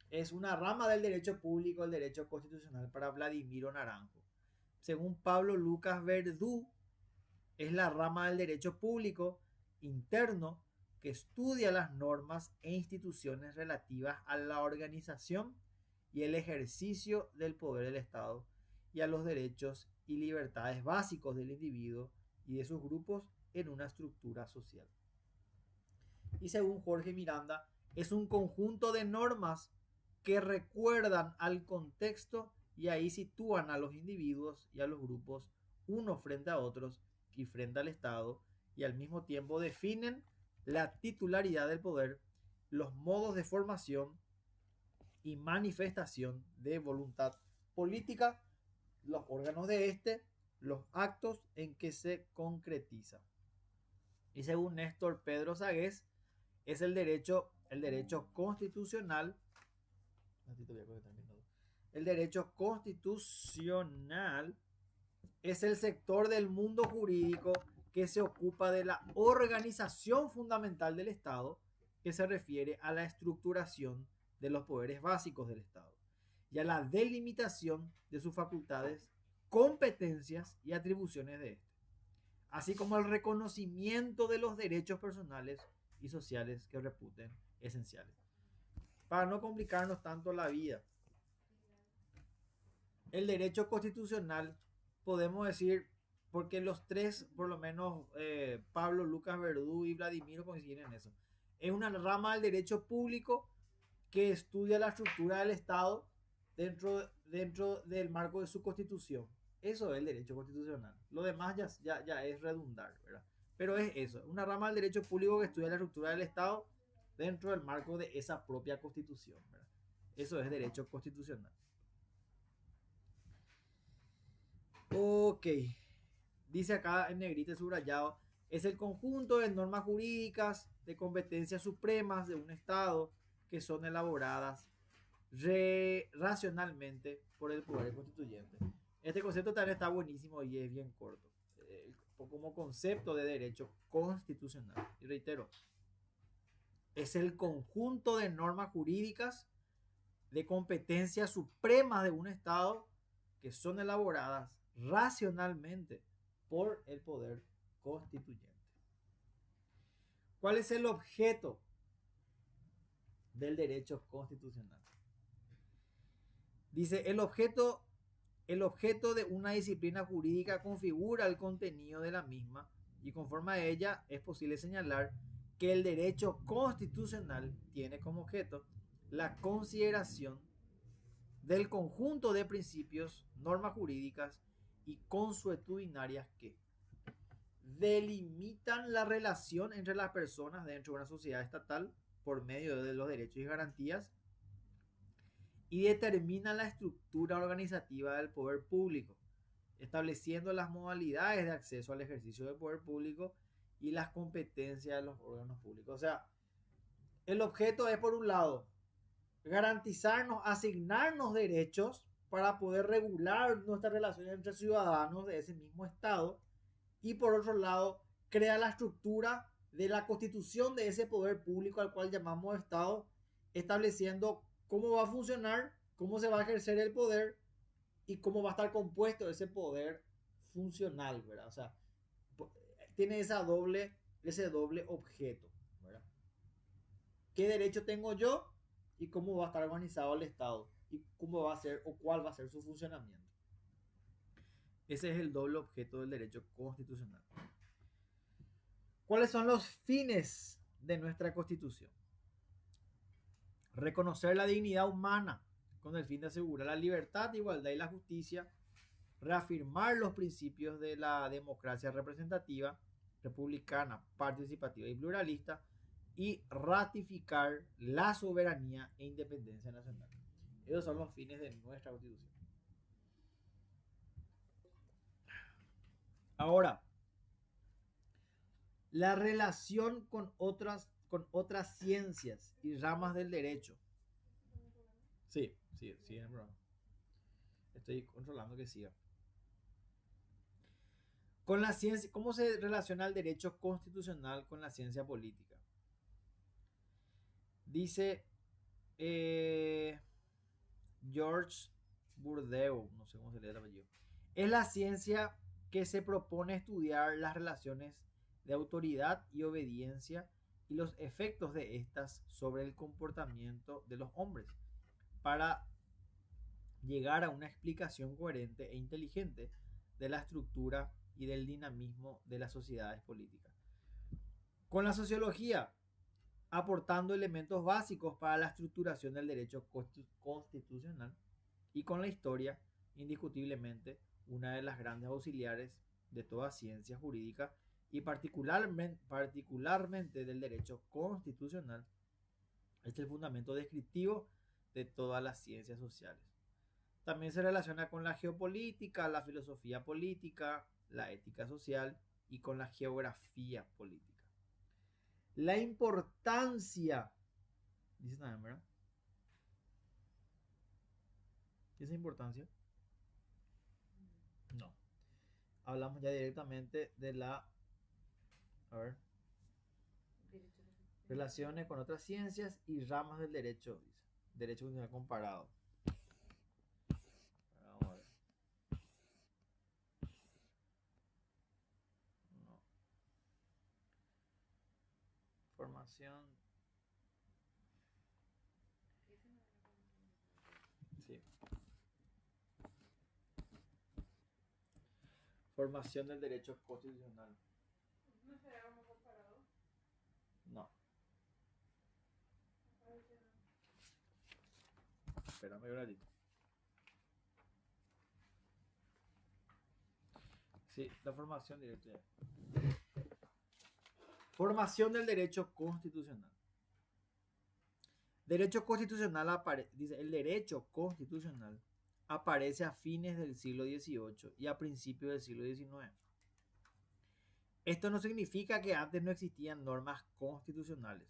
es una rama del derecho público, el derecho constitucional para Vladimiro Naranjo. Según Pablo Lucas Verdú, es la rama del derecho público interno que estudia las normas e instituciones relativas a la organización y el ejercicio del poder del Estado y a los derechos y libertades básicos del individuo y de sus grupos en una estructura social. Y según Jorge Miranda, es un conjunto de normas que recuerdan al contexto y ahí sitúan a los individuos y a los grupos unos frente a otros y frente al Estado, y al mismo tiempo definen la titularidad del poder, los modos de formación y manifestación de voluntad política, los órganos de este, los actos en que se concretiza. Y según Néstor Pedro Sagués, es el derecho constitucional. El derecho constitucional es el sector del mundo jurídico que se ocupa de la organización fundamental del Estado, que se refiere a la estructuración de los poderes básicos del Estado y a la delimitación de sus facultades, competencias y atribuciones de este, así como el reconocimiento de los derechos personales y sociales que reputen esenciales. Para no complicarnos tanto la vida, el derecho constitucional, podemos decir, porque los tres, por lo menos Pablo Lucas Verdú y Vladimiro coinciden en eso, es una rama del derecho público que estudia la estructura del Estado dentro del marco de su constitución. Eso es el derecho constitucional. Lo demás ya es redundar, ¿verdad? Pero es eso, una rama del derecho público que estudia la estructura del Estado dentro del marco de esa propia constitución, ¿verdad? Eso es derecho constitucional. Ok. Dice acá en negrita subrayado, es el conjunto de normas jurídicas de competencias supremas de un Estado que son elaboradas racionalmente por el poder constituyente. Este concepto también está buenísimo y es bien corto, como concepto de derecho constitucional. Y reitero, es el conjunto de normas jurídicas de competencias supremas de un Estado que son elaboradas racionalmente por el poder constituyente. ¿Cuál es el objeto del derecho constitucional? Dice, el objeto de una disciplina jurídica configura el contenido de la misma y conforme a ella es posible señalar que el derecho constitucional tiene como objeto la consideración del conjunto de principios, normas jurídicas y consuetudinarias que delimitan la relación entre las personas dentro de una sociedad estatal por medio de los derechos y garantías y determinan la estructura organizativa del poder público, estableciendo las modalidades de acceso al ejercicio del poder público y las competencias de los órganos públicos. O sea, el objeto es, por un lado, garantizarnos, asignarnos derechos para poder regular nuestras relaciones entre ciudadanos de ese mismo Estado, y por otro lado, crea la estructura de la constitución de ese poder público al cual llamamos Estado, estableciendo cómo va a funcionar, cómo se va a ejercer el poder y cómo va a estar compuesto ese poder funcional, ¿verdad? O sea, tiene ese doble objeto, ¿verdad? ¿Qué derecho tengo yo y cómo va a estar organizado el Estado y cómo va a ser o cuál va a ser su funcionamiento? Ese es el doble objeto del derecho constitucional. ¿Cuáles son los fines de nuestra Constitución? Reconocer la dignidad humana con el fin de asegurar la libertad, igualdad y la justicia, reafirmar los principios de la democracia representativa, republicana, participativa y pluralista, y ratificar la soberanía e independencia nacional. Esos son los fines de nuestra Constitución. Ahora, la relación con otras ciencias y ramas del derecho. Sí, en el programa. Estoy controlando que siga. Con la ciencia, ¿cómo se relaciona el derecho constitucional con la ciencia política? Dice George Bourdieu, no sé cómo se lee el apellido. Es la ciencia que se propone estudiar las relaciones de autoridad y obediencia y los efectos de estas sobre el comportamiento de los hombres, para llegar a una explicación coherente e inteligente de la estructura y del dinamismo de las sociedades políticas. Con la sociología, aportando elementos básicos para la estructuración del derecho constitucional, y con la historia, indiscutiblemente, una de las grandes auxiliares de toda ciencia jurídica y particularmente del derecho constitucional, es el fundamento descriptivo de todas las ciencias sociales. También se relaciona con la geopolítica, la filosofía política, la ética social y con la geografía política. La importancia, dice también, ¿verdad? ¿Qué es importancia? No. Hablamos ya directamente de la, a ver, relaciones con otras ciencias y ramas del derecho, dice. Derecho constitucional comparado. Vamos a ver. No. Formación. Sí. Formación del derecho constitucional. ¿No será uno comparado? No. Espérame un ratito. Sí, la formación directa. Formación del derecho constitucional. Derecho constitucional dice, el derecho constitucional aparece a fines del siglo XVIII y a principios del siglo XIX. Esto no significa que antes no existían normas constitucionales,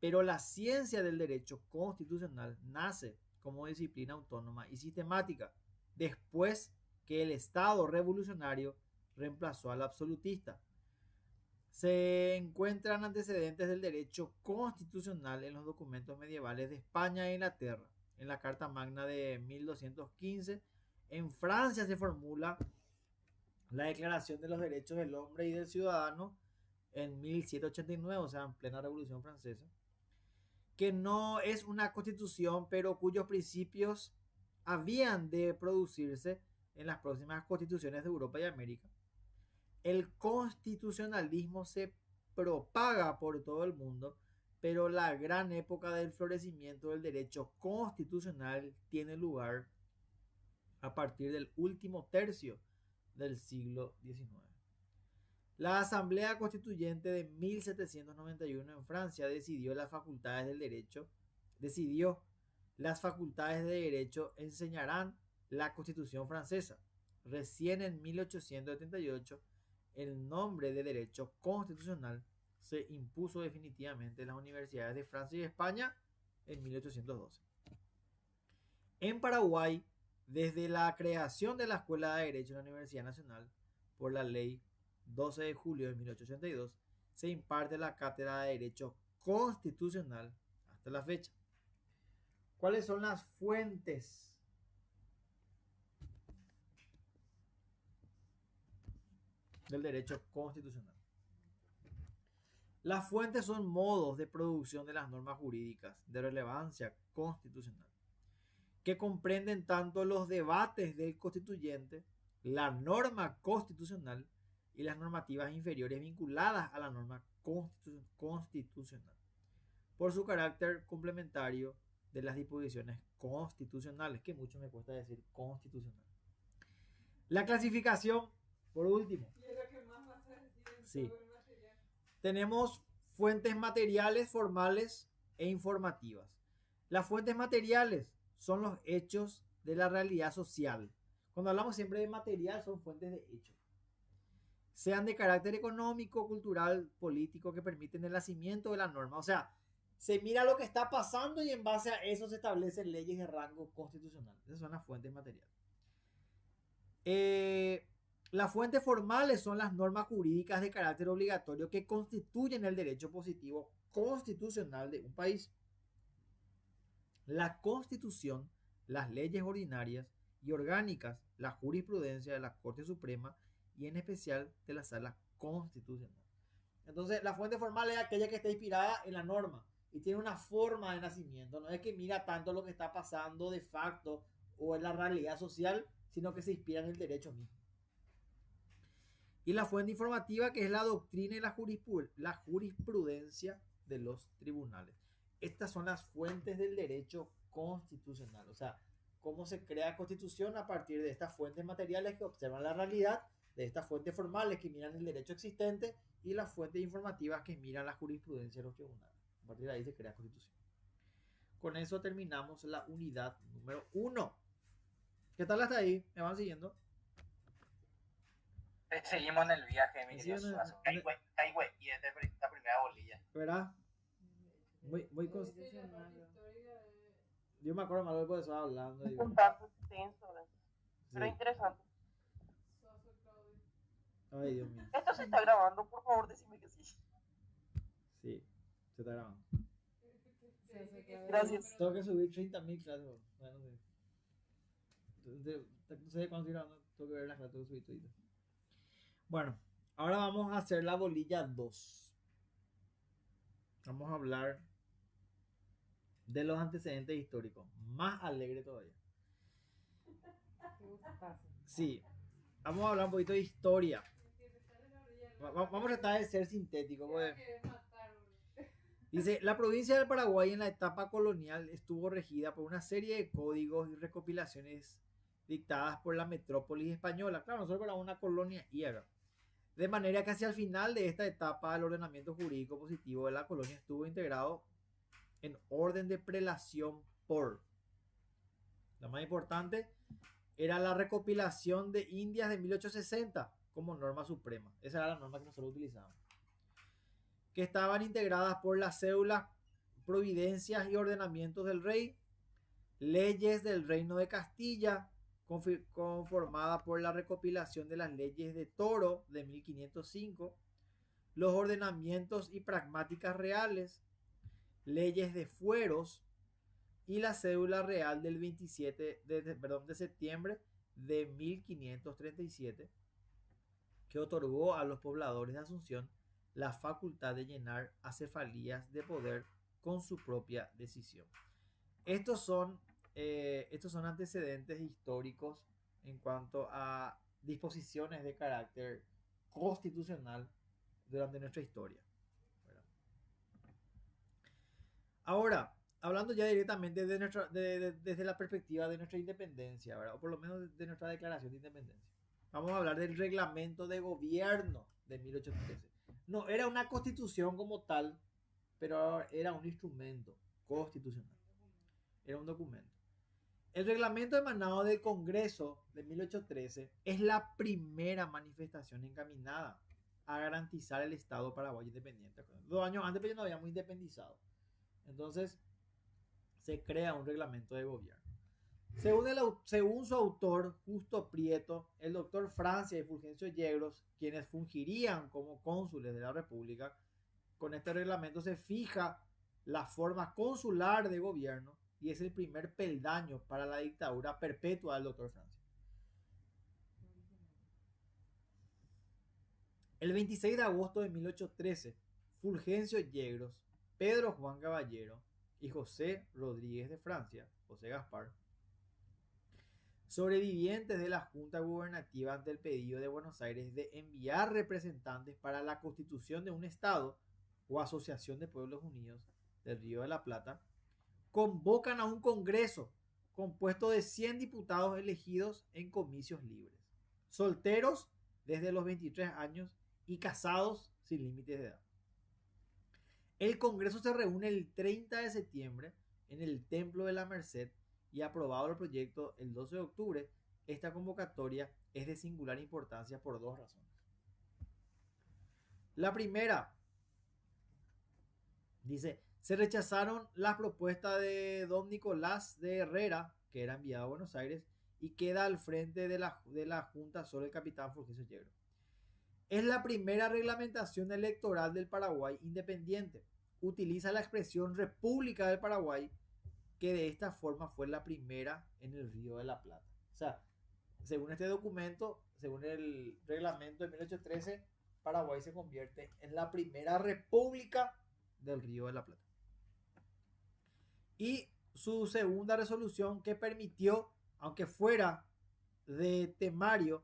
pero la ciencia del derecho constitucional nace como disciplina autónoma y sistemática después que el Estado revolucionario reemplazó al absolutista. Se encuentran antecedentes del derecho constitucional en los documentos medievales de España e Inglaterra. En la Carta Magna de 1215, en Francia se formula la Declaración de los Derechos del Hombre y del Ciudadano en 1789, o sea, en plena Revolución Francesa, que no es una constitución, pero cuyos principios habían de producirse en las próximas constituciones de Europa y América. El constitucionalismo se propaga por todo el mundo, pero la gran época del florecimiento del derecho constitucional tiene lugar a partir del último tercio del siglo XIX. La Asamblea Constituyente de 1791 en Francia decidió las facultades de derecho enseñarán la Constitución francesa. Recién en 1878, el nombre de derecho constitucional se impuso definitivamente en las universidades de Francia y España en 1812. En Paraguay, desde la creación de la Escuela de Derecho en la Universidad Nacional por la Ley 12 de julio de 1882, se imparte la cátedra de Derecho Constitucional hasta la fecha. ¿Cuáles son las fuentes del derecho constitucional? Las fuentes son modos de producción de las normas jurídicas de relevancia constitucional, que comprenden tanto los debates del constituyente, la norma constitucional y las normativas inferiores vinculadas a la norma constitucional, por su carácter complementario de las disposiciones constitucionales, que mucho me cuesta decir constitucional. La clasificación, por último. Y es lo que más vas a decir en Sí. todo el material. Tenemos fuentes materiales, formales e informativas. Las fuentes materiales son los hechos de la realidad social. Cuando hablamos siempre de material, son fuentes de hechos. Sean de carácter económico, cultural, político, que permiten el nacimiento de la norma. O sea, se mira lo que está pasando y en base a eso se establecen leyes de rango constitucional. Esas son las fuentes materiales. Las fuentes formales son las normas jurídicas de carácter obligatorio que constituyen el derecho positivo constitucional de un país. La Constitución, las leyes ordinarias y orgánicas, la jurisprudencia de la Corte Suprema y en especial de la Sala Constitucional. Entonces, la fuente formal es aquella que está inspirada en la norma y tiene una forma de nacimiento. No es que mira tanto lo que está pasando de facto o en la realidad social, sino que se inspira en el derecho mismo. Y la fuente informativa, que es la doctrina y la jurisprudencia de los tribunales. Estas son las fuentes del derecho constitucional. O sea, cómo se crea constitución a partir de estas fuentes materiales que observan la realidad, de estas fuentes formales que miran el derecho existente y las fuentes informativas que miran la jurisprudencia de los tribunales. A partir de ahí se crea constitución. Con eso terminamos la unidad número 1. ¿Qué tal hasta ahí? ¿Me van siguiendo? Seguimos en el viaje, mi querido Sí, Suazo. Ay, güey, y esta es la primera bolilla. ¿Verdad? Muy Sí, la parte histórica de... Yo me acuerdo mal por eso hablando. Digo, Un tanto extenso, pero sí. interesante. Suazo Claudio. Ay, Dios mío. Esto se está grabando, por favor, decime que sí. Sí, se está grabando. Gracias. Tengo que subir 30.000 clases. Bueno, sí. No sé cuándo estoy grabando. Tengo que ver las clases, tengo que subir todito. Bueno, ahora vamos a hacer la bolilla 2. Vamos a hablar de los antecedentes históricos. Más alegre todavía. Sí, vamos a hablar un poquito de historia. Vamos a tratar de ser sintéticos. Dice, la provincia del Paraguay en la etapa colonial estuvo regida por una serie de códigos y recopilaciones dictadas por la metrópolis española. Claro, nosotros éramos una colonia hierra. De manera que hacia el final de esta etapa el ordenamiento jurídico positivo de la colonia estuvo integrado en orden de prelación por. La más importante era la recopilación de Indias de 1860 como norma suprema. Esa era la norma que nosotros utilizábamos. Que estaban integradas por las cédulas, providencias y ordenamientos del rey, leyes del Reino de Castilla, conformada por la recopilación de las leyes de Toro de 1505, los ordenamientos y pragmáticas reales, leyes de fueros y la cédula real del 27 de septiembre de 1537, que otorgó a los pobladores de Asunción la facultad de llenar acefalías de poder con su propia decisión. Estos son antecedentes históricos en cuanto a disposiciones de carácter constitucional durante nuestra historia. Ahora, hablando ya directamente desde la perspectiva de nuestra independencia, ¿verdad? O por lo menos de nuestra declaración de independencia. Vamos a hablar del reglamento de gobierno de 1813. No era una constitución como tal, pero era un instrumento constitucional. Era un documento. El reglamento emanado del Congreso de 1813 es la primera manifestación encaminada a garantizar el Estado paraguayo independiente. 2 años antes, pero ya no habíamos independizado. Entonces, se crea un reglamento de gobierno. Según su autor, Justo Prieto, el doctor Francia y Fulgencio Yegros, quienes fungirían como cónsules de la República, con este reglamento se fija la forma consular de gobierno y es el primer peldaño para la dictadura perpetua del doctor Francia. El 26 de agosto de 1813, Fulgencio Yegros, Pedro Juan Caballero y José Rodríguez de Francia, José Gaspar, sobrevivientes de la Junta Gubernativa ante el pedido de Buenos Aires de enviar representantes para la constitución de un Estado o Asociación de Pueblos Unidos del Río de la Plata, convocan a un congreso compuesto de 100 diputados elegidos en comicios libres, solteros desde los 23 años y casados sin límites de edad. El congreso se reúne el 30 de septiembre en el Templo de la Merced y aprobado el proyecto el 12 de octubre. Esta convocatoria es de singular importancia por 2 razones. La primera, dice, se rechazaron las propuestas de don Nicolás de Herrera, que era enviado a Buenos Aires, y queda al frente de la Junta solo el capitán Fulgencio Yegros. Es la primera reglamentación electoral del Paraguay independiente. Utiliza la expresión República del Paraguay, que de esta forma fue la primera en el Río de la Plata. O sea, según este documento, según el reglamento de 1813, Paraguay se convierte en la primera república del Río de la Plata. Y su segunda resolución que permitió, aunque fuera de temario,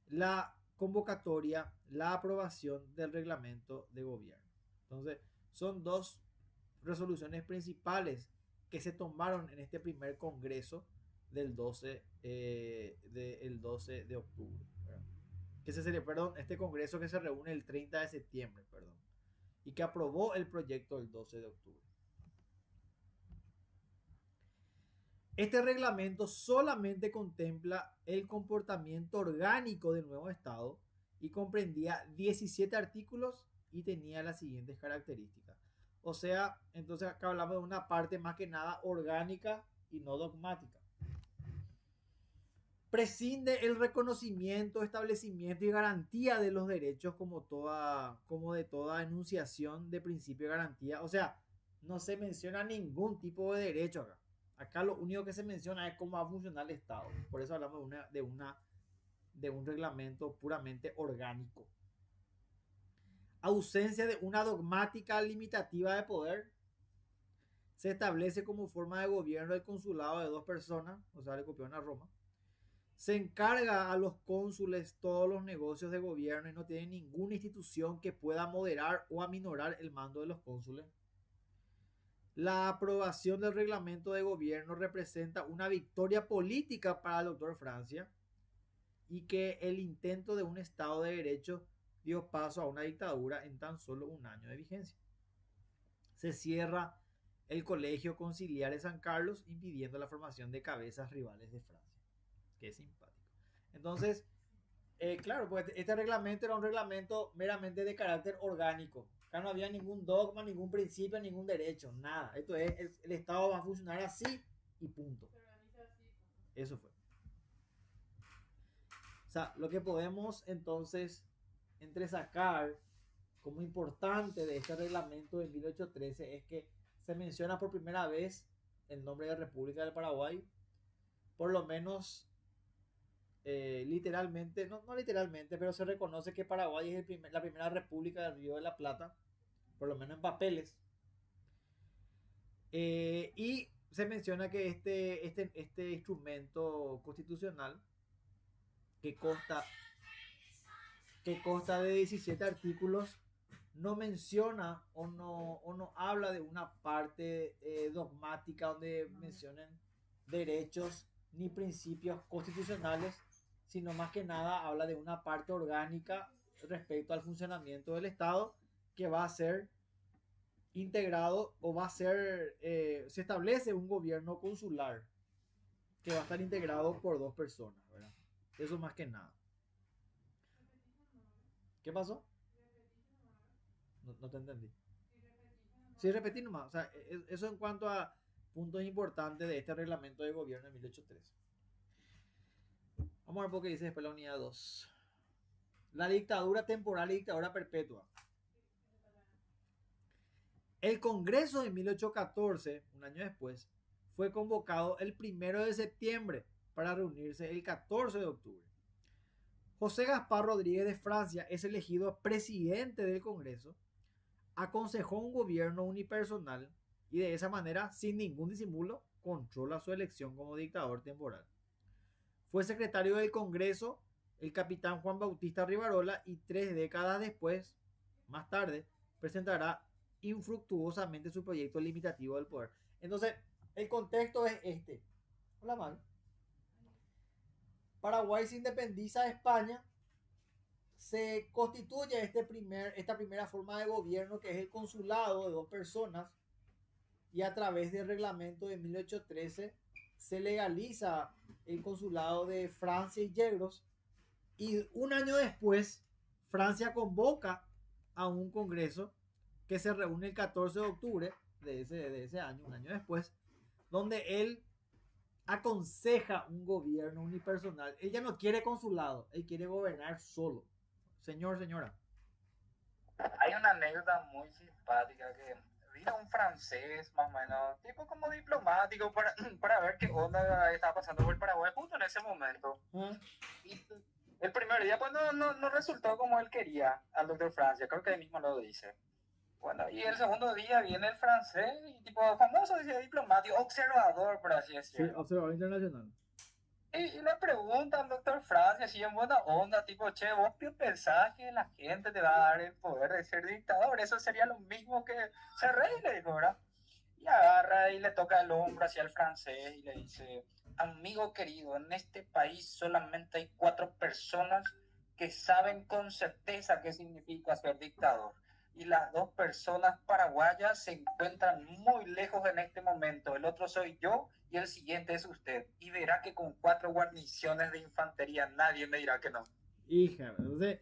la convocatoria, la aprobación del reglamento de gobierno. Entonces, son 2 resoluciones principales que se tomaron en este primer congreso del 12 de octubre. Este congreso que se reúne el 30 de septiembre, y que aprobó el proyecto el 12 de octubre. Este reglamento solamente contempla el comportamiento orgánico del nuevo Estado y comprendía 17 artículos y tenía las siguientes características. O sea, entonces acá hablamos de una parte más que nada orgánica y no dogmática. Prescinde el reconocimiento, establecimiento y garantía de los derechos como de toda enunciación de principio de garantía. O sea, no se menciona ningún tipo de derecho acá. Acá lo único que se menciona es cómo va a funcionar el Estado. Por eso hablamos de un reglamento puramente orgánico. Ausencia de una dogmática limitativa de poder. Se establece como forma de gobierno el consulado de 2 personas, o sea, le copiaron a Roma. Se encarga a los cónsules todos los negocios de gobierno y no tiene ninguna institución que pueda moderar o aminorar el mando de los cónsules. La aprobación del reglamento de gobierno representa una victoria política para el doctor Francia y que el intento de un Estado de Derecho dio paso a una dictadura en tan solo 1 año de vigencia. Se cierra el Colegio Conciliar de San Carlos, impidiendo la formación de cabezas rivales de Francia. Qué simpático. Entonces, claro, pues este reglamento era un reglamento meramente de carácter orgánico. Acá no había ningún dogma, ningún principio, ningún derecho, nada. Esto es, el Estado va a funcionar así y punto. Eso fue. O sea, lo que podemos entonces entresacar como importante de este reglamento de 1813 es que se menciona por primera vez el nombre de República del Paraguay, por lo menos literalmente, no literalmente, pero se reconoce que Paraguay es la primera república del Río de la Plata, por lo menos en papeles. Y se menciona que este instrumento constitucional que consta de 17 artículos no menciona o no habla de una parte dogmática donde mencionen derechos ni principios constitucionales, sino más que nada habla de una parte orgánica respecto al funcionamiento del Estado que va a ser integrado o va a ser, se establece un gobierno consular que va a estar integrado por 2 personas, ¿verdad? Eso más que nada. ¿Qué pasó? No te entendí. Sí, repetí nomás. O sea, eso en cuanto a puntos importantes de este reglamento de gobierno de 1813. Vamos a ver por qué dice después la unidad 2. La dictadura temporal y dictadura perpetua. El Congreso de 1814, un año después, fue convocado el 1 de septiembre para reunirse el 14 de octubre. José Gaspar Rodríguez de Francia es elegido presidente del Congreso, aconsejó un gobierno unipersonal y de esa manera, sin ningún disimulo, controla su elección como dictador temporal. Fue secretario del Congreso el capitán Juan Bautista Rivarola y 3 décadas después, más tarde, presentará infructuosamente su proyecto limitativo del poder. Entonces, el contexto es este. Hola, man. Paraguay se independiza de España, se constituye esta primera forma de gobierno que es el consulado de 2 personas y a través del reglamento de 1813 se legaliza el consulado de Francia y Yegros y un año después Francia convoca a un congreso que se reúne el 14 de octubre de ese año, un año después, donde él aconseja un gobierno unipersonal. Él ya no quiere consulado, él quiere gobernar solo. Señor, señora. Hay una anécdota muy simpática que vino un francés, más o menos, tipo como diplomático, para ver qué onda estaba pasando por el Paraguay justo en ese momento. Y el primer día pues no resultó como él quería al doctor Francia, creo que él mismo lo dice. Bueno, y el segundo día viene el francés y tipo famoso, dice diplomático, observador, por así decirlo. Sí, observador internacional. Y le pregunta al doctor Francia, así en buena onda, tipo, che, ¿vos qué pensás que la gente te va a dar el poder de ser dictador? Eso sería lo mismo que ser rey, le dijo, ¿verdad? Y agarra y le toca el hombro hacia el francés y le dice, amigo querido, en este país solamente hay 4 personas que saben con certeza qué significa ser dictador. Y las 2 personas paraguayas se encuentran muy lejos en este momento. El otro soy yo y el siguiente es usted. Y verá que con 4 guarniciones de infantería nadie me dirá que no. Hija, entonces,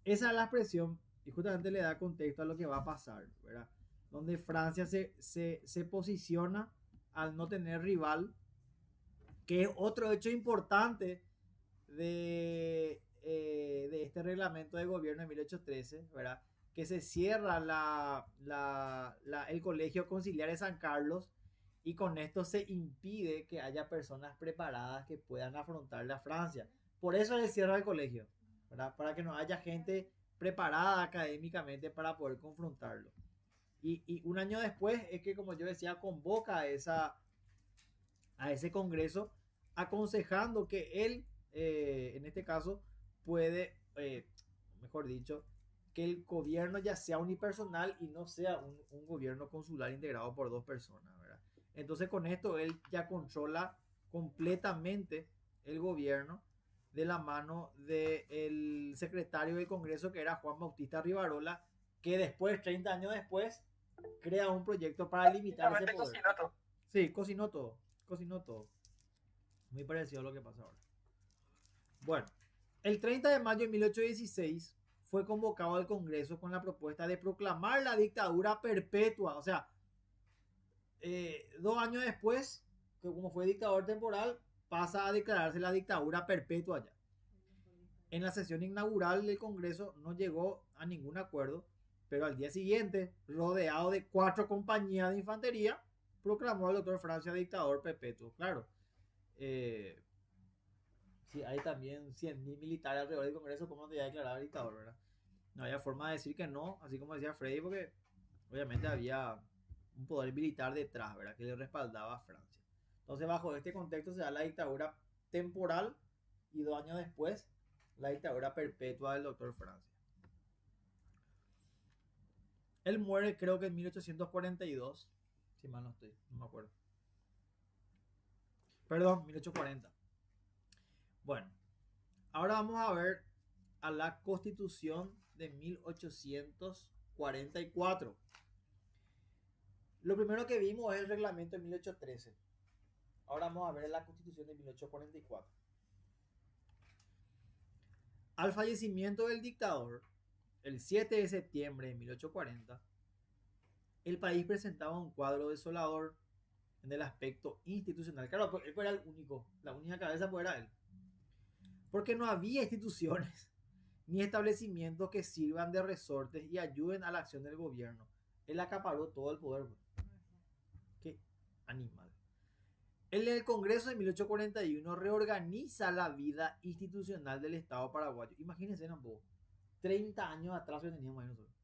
esa es la expresión y justamente le da contexto a lo que va a pasar, ¿verdad? Donde Francia se posiciona al no tener rival, que es otro hecho importante de este reglamento de gobierno de 1813, ¿verdad? Que se cierra el Colegio Conciliar de San Carlos y con esto se impide que haya personas preparadas que puedan afrontar la Francia. Por eso se cierra el colegio, ¿verdad? Para que no haya gente preparada académicamente para poder confrontarlo. Y un año después es que, como yo decía, convoca a ese congreso aconsejando que él, en este caso, puede, mejor dicho, que el gobierno ya sea unipersonal y no sea un gobierno consular integrado por 2 personas, ¿verdad? Entonces con esto él ya controla completamente el gobierno de la mano del secretario del Congreso que era Juan Bautista Rivarola, que después, 30 años después, crea un proyecto para limitar ese poder. Cocinó todo. Sí, cocinó todo. Muy parecido a lo que pasa ahora. Bueno, el 30 de mayo de 1816 fue convocado al Congreso con la propuesta de proclamar la dictadura perpetua. O sea, 2 años después, que como fue dictador temporal, pasa a declararse la dictadura perpetua ya. En la sesión inaugural del Congreso no llegó a ningún acuerdo, pero al día siguiente, rodeado de 4 compañías de infantería, proclamó al doctor Francia dictador perpetuo. Claro, sí, hay también 100.000 militares alrededor del Congreso, ¿cómo te iba a declarar dictador, verdad? No había forma de decir que no, así como decía Freddy, porque obviamente había un poder militar detrás, ¿verdad? Que le respaldaba a Francia. Entonces, bajo este contexto se da la dictadura temporal y 2 años después, la dictadura perpetua del doctor Francia. Él muere creo que en 1842, si mal no estoy, no me acuerdo. Perdón, 1840. Bueno, ahora vamos a ver a la Constitución de 1844. Lo primero que vimos es el reglamento de 1813. Ahora vamos a ver la Constitución de 1844. Al fallecimiento del dictador, el 7 de septiembre de 1840, el país presentaba un cuadro desolador en el aspecto institucional. Claro, porque él era el único, la única cabeza pues era él. Porque no había instituciones ni establecimientos que sirvan de resortes y ayuden a la acción del gobierno. Él acaparó todo el poder. Qué animal. En el Congreso de 1841 reorganiza la vida institucional del Estado paraguayo. Imagínense, ¿no? 30 años atrás que teníamos ahí nosotros.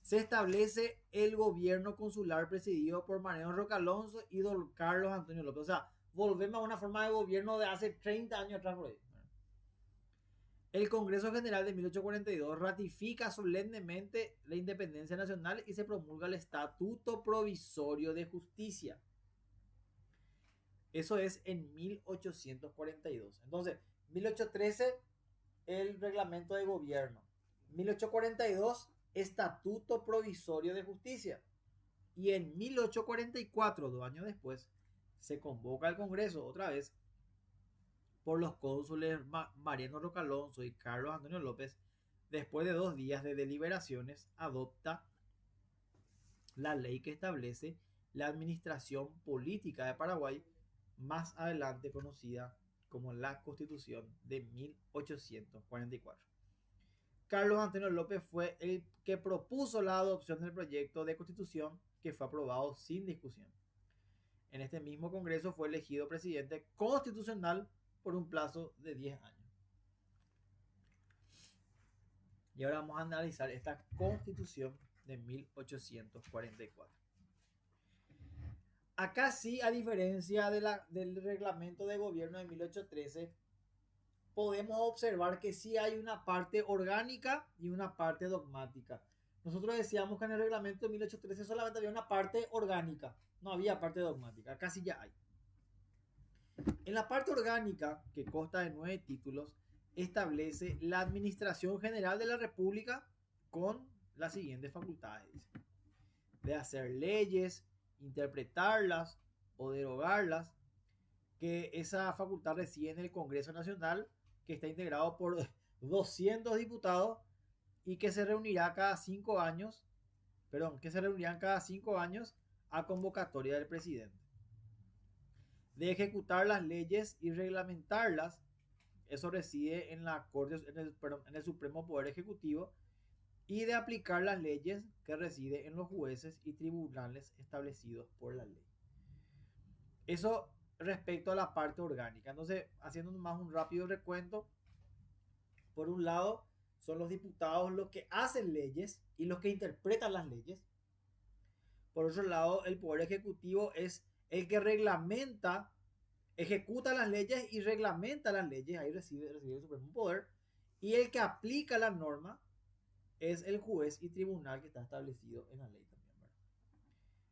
Se establece el gobierno consular presidido por Mariano Roque Alonso y don Carlos Antonio López. O sea, volvemos a una forma de gobierno de hace 30 años atrás por ahí. El Congreso General de 1842 ratifica solemnemente la independencia nacional y se promulga el Estatuto Provisorio de Justicia. Eso es en 1842. Entonces, 1813, el reglamento de gobierno. 1842, Estatuto Provisorio de Justicia. Y en 1844, 2 años después, se convoca al Congreso otra vez por los cónsules Mariano Roque Alonso y Carlos Antonio López. Después de 2 días de deliberaciones, adopta la ley que establece la administración política de Paraguay, más adelante conocida como la Constitución de 1844. Carlos Antonio López fue el que propuso la adopción del proyecto de constitución, que fue aprobado sin discusión. En este mismo Congreso fue elegido presidente constitucional por un plazo de 10 años. Y ahora vamos a analizar esta Constitución de 1844. Acá sí, a diferencia del reglamento de gobierno de 1813, podemos observar que sí hay una parte orgánica y una parte dogmática. Nosotros decíamos que en el reglamento de 1813 solamente había una parte orgánica, no había parte dogmática. Acá sí ya hay. En la parte orgánica, que consta de 9 títulos, establece la administración general de la República con las siguientes facultades: de hacer leyes, interpretarlas o derogarlas, que esa facultad reside en el Congreso Nacional, que está integrado por 200 diputados y que se reunirá cada 5 años, que se reunirán cada 5 años a convocatoria del presidente. De ejecutar las leyes y reglamentarlas, eso reside en la Corte, en el Supremo Poder Ejecutivo, y de aplicar las leyes, que reside en los jueces y tribunales establecidos por la ley. Eso respecto a la parte orgánica. Entonces, haciendo más un rápido recuento, por un lado son los diputados los que hacen leyes y los que interpretan las leyes. Por otro lado, el Poder Ejecutivo es el que reglamenta, ejecuta las leyes y reglamenta las leyes. Ahí recibe el Supremo Poder. Y el que aplica la norma es el juez y tribunal, que está establecido en la ley también, ¿verdad?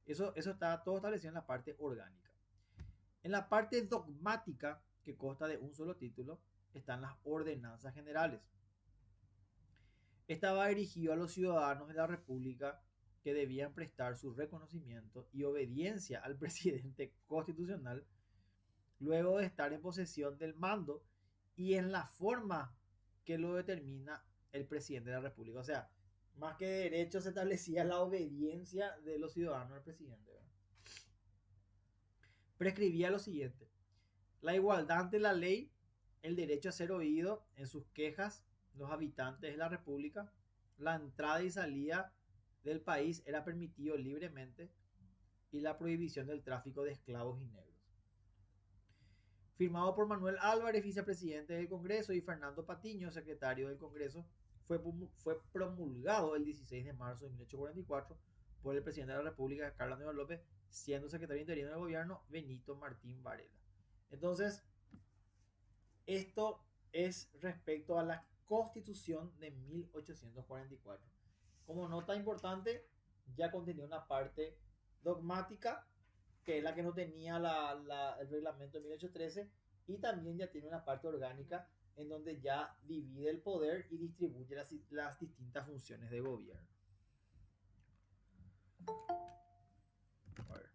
Eso está todo establecido en la parte orgánica. En la parte dogmática, que consta de un solo título, están las ordenanzas generales. Estaba dirigido a los ciudadanos de la República, que debían prestar su reconocimiento y obediencia al presidente constitucional luego de estar en posesión del mando y en la forma que lo determina el presidente de la República. O sea, más que derecho, se establecía la obediencia de los ciudadanos al presidente, ¿verdad? Prescribía lo siguiente: la igualdad ante la ley, el derecho a ser oído en sus quejas los habitantes de la República, la entrada y salida del país era permitido libremente, y la prohibición del tráfico de esclavos y negros. Firmado por Manuel Álvarez, vicepresidente del Congreso, y Fernando Patiño, secretario del Congreso, fue promulgado el 16 de marzo de 1844 por el presidente de la República, Carlos Antonio López, siendo secretario interino del gobierno Benito Martín Varela. Entonces, esto es respecto a la Constitución de 1844. Como nota importante, ya contenía una parte dogmática, que es la que no tenía el reglamento de 1813, y también ya tiene una parte orgánica en donde ya divide el poder y distribuye las distintas funciones de gobierno. A ver.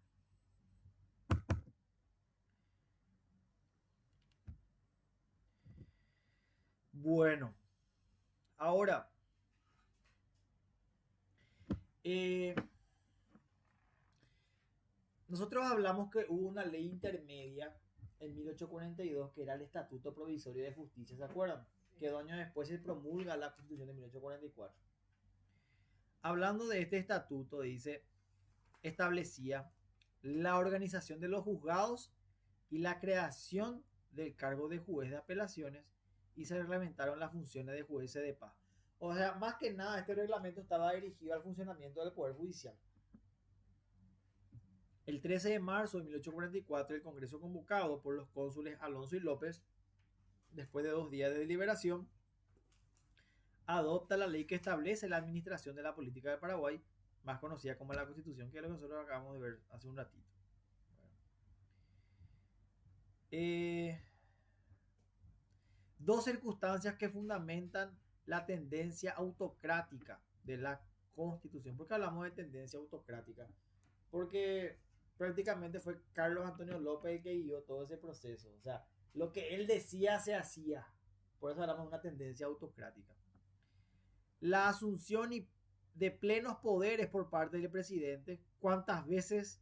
Bueno, ahora Eh, nosotros hablamos que hubo una ley intermedia en 1842 que era el Estatuto Provisorio de Justicia, ¿se acuerdan? Que 2 años después se promulga la Constitución de 1844. Hablando de este estatuto, dice, establecía la organización de los juzgados y la creación del cargo de juez de apelaciones y se reglamentaron las funciones de jueces de paz. O sea, más que nada, este reglamento estaba dirigido al funcionamiento del Poder Judicial. El 13 de marzo de 1844, el Congreso convocado por los cónsules Alonso y López, después de 2 días de deliberación, adopta la ley que establece la administración de la política de Paraguay, más conocida como la Constitución, que es lo que nosotros acabamos de ver hace un ratito. Dos circunstancias que fundamentan la tendencia autocrática de la Constitución. ¿Por qué hablamos de tendencia autocrática? Porque prácticamente fue Carlos Antonio López el que guió todo ese proceso. O sea, lo que él decía se hacía. Por eso hablamos de una tendencia autocrática. La asunción de plenos poderes por parte del presidente, cuantas veces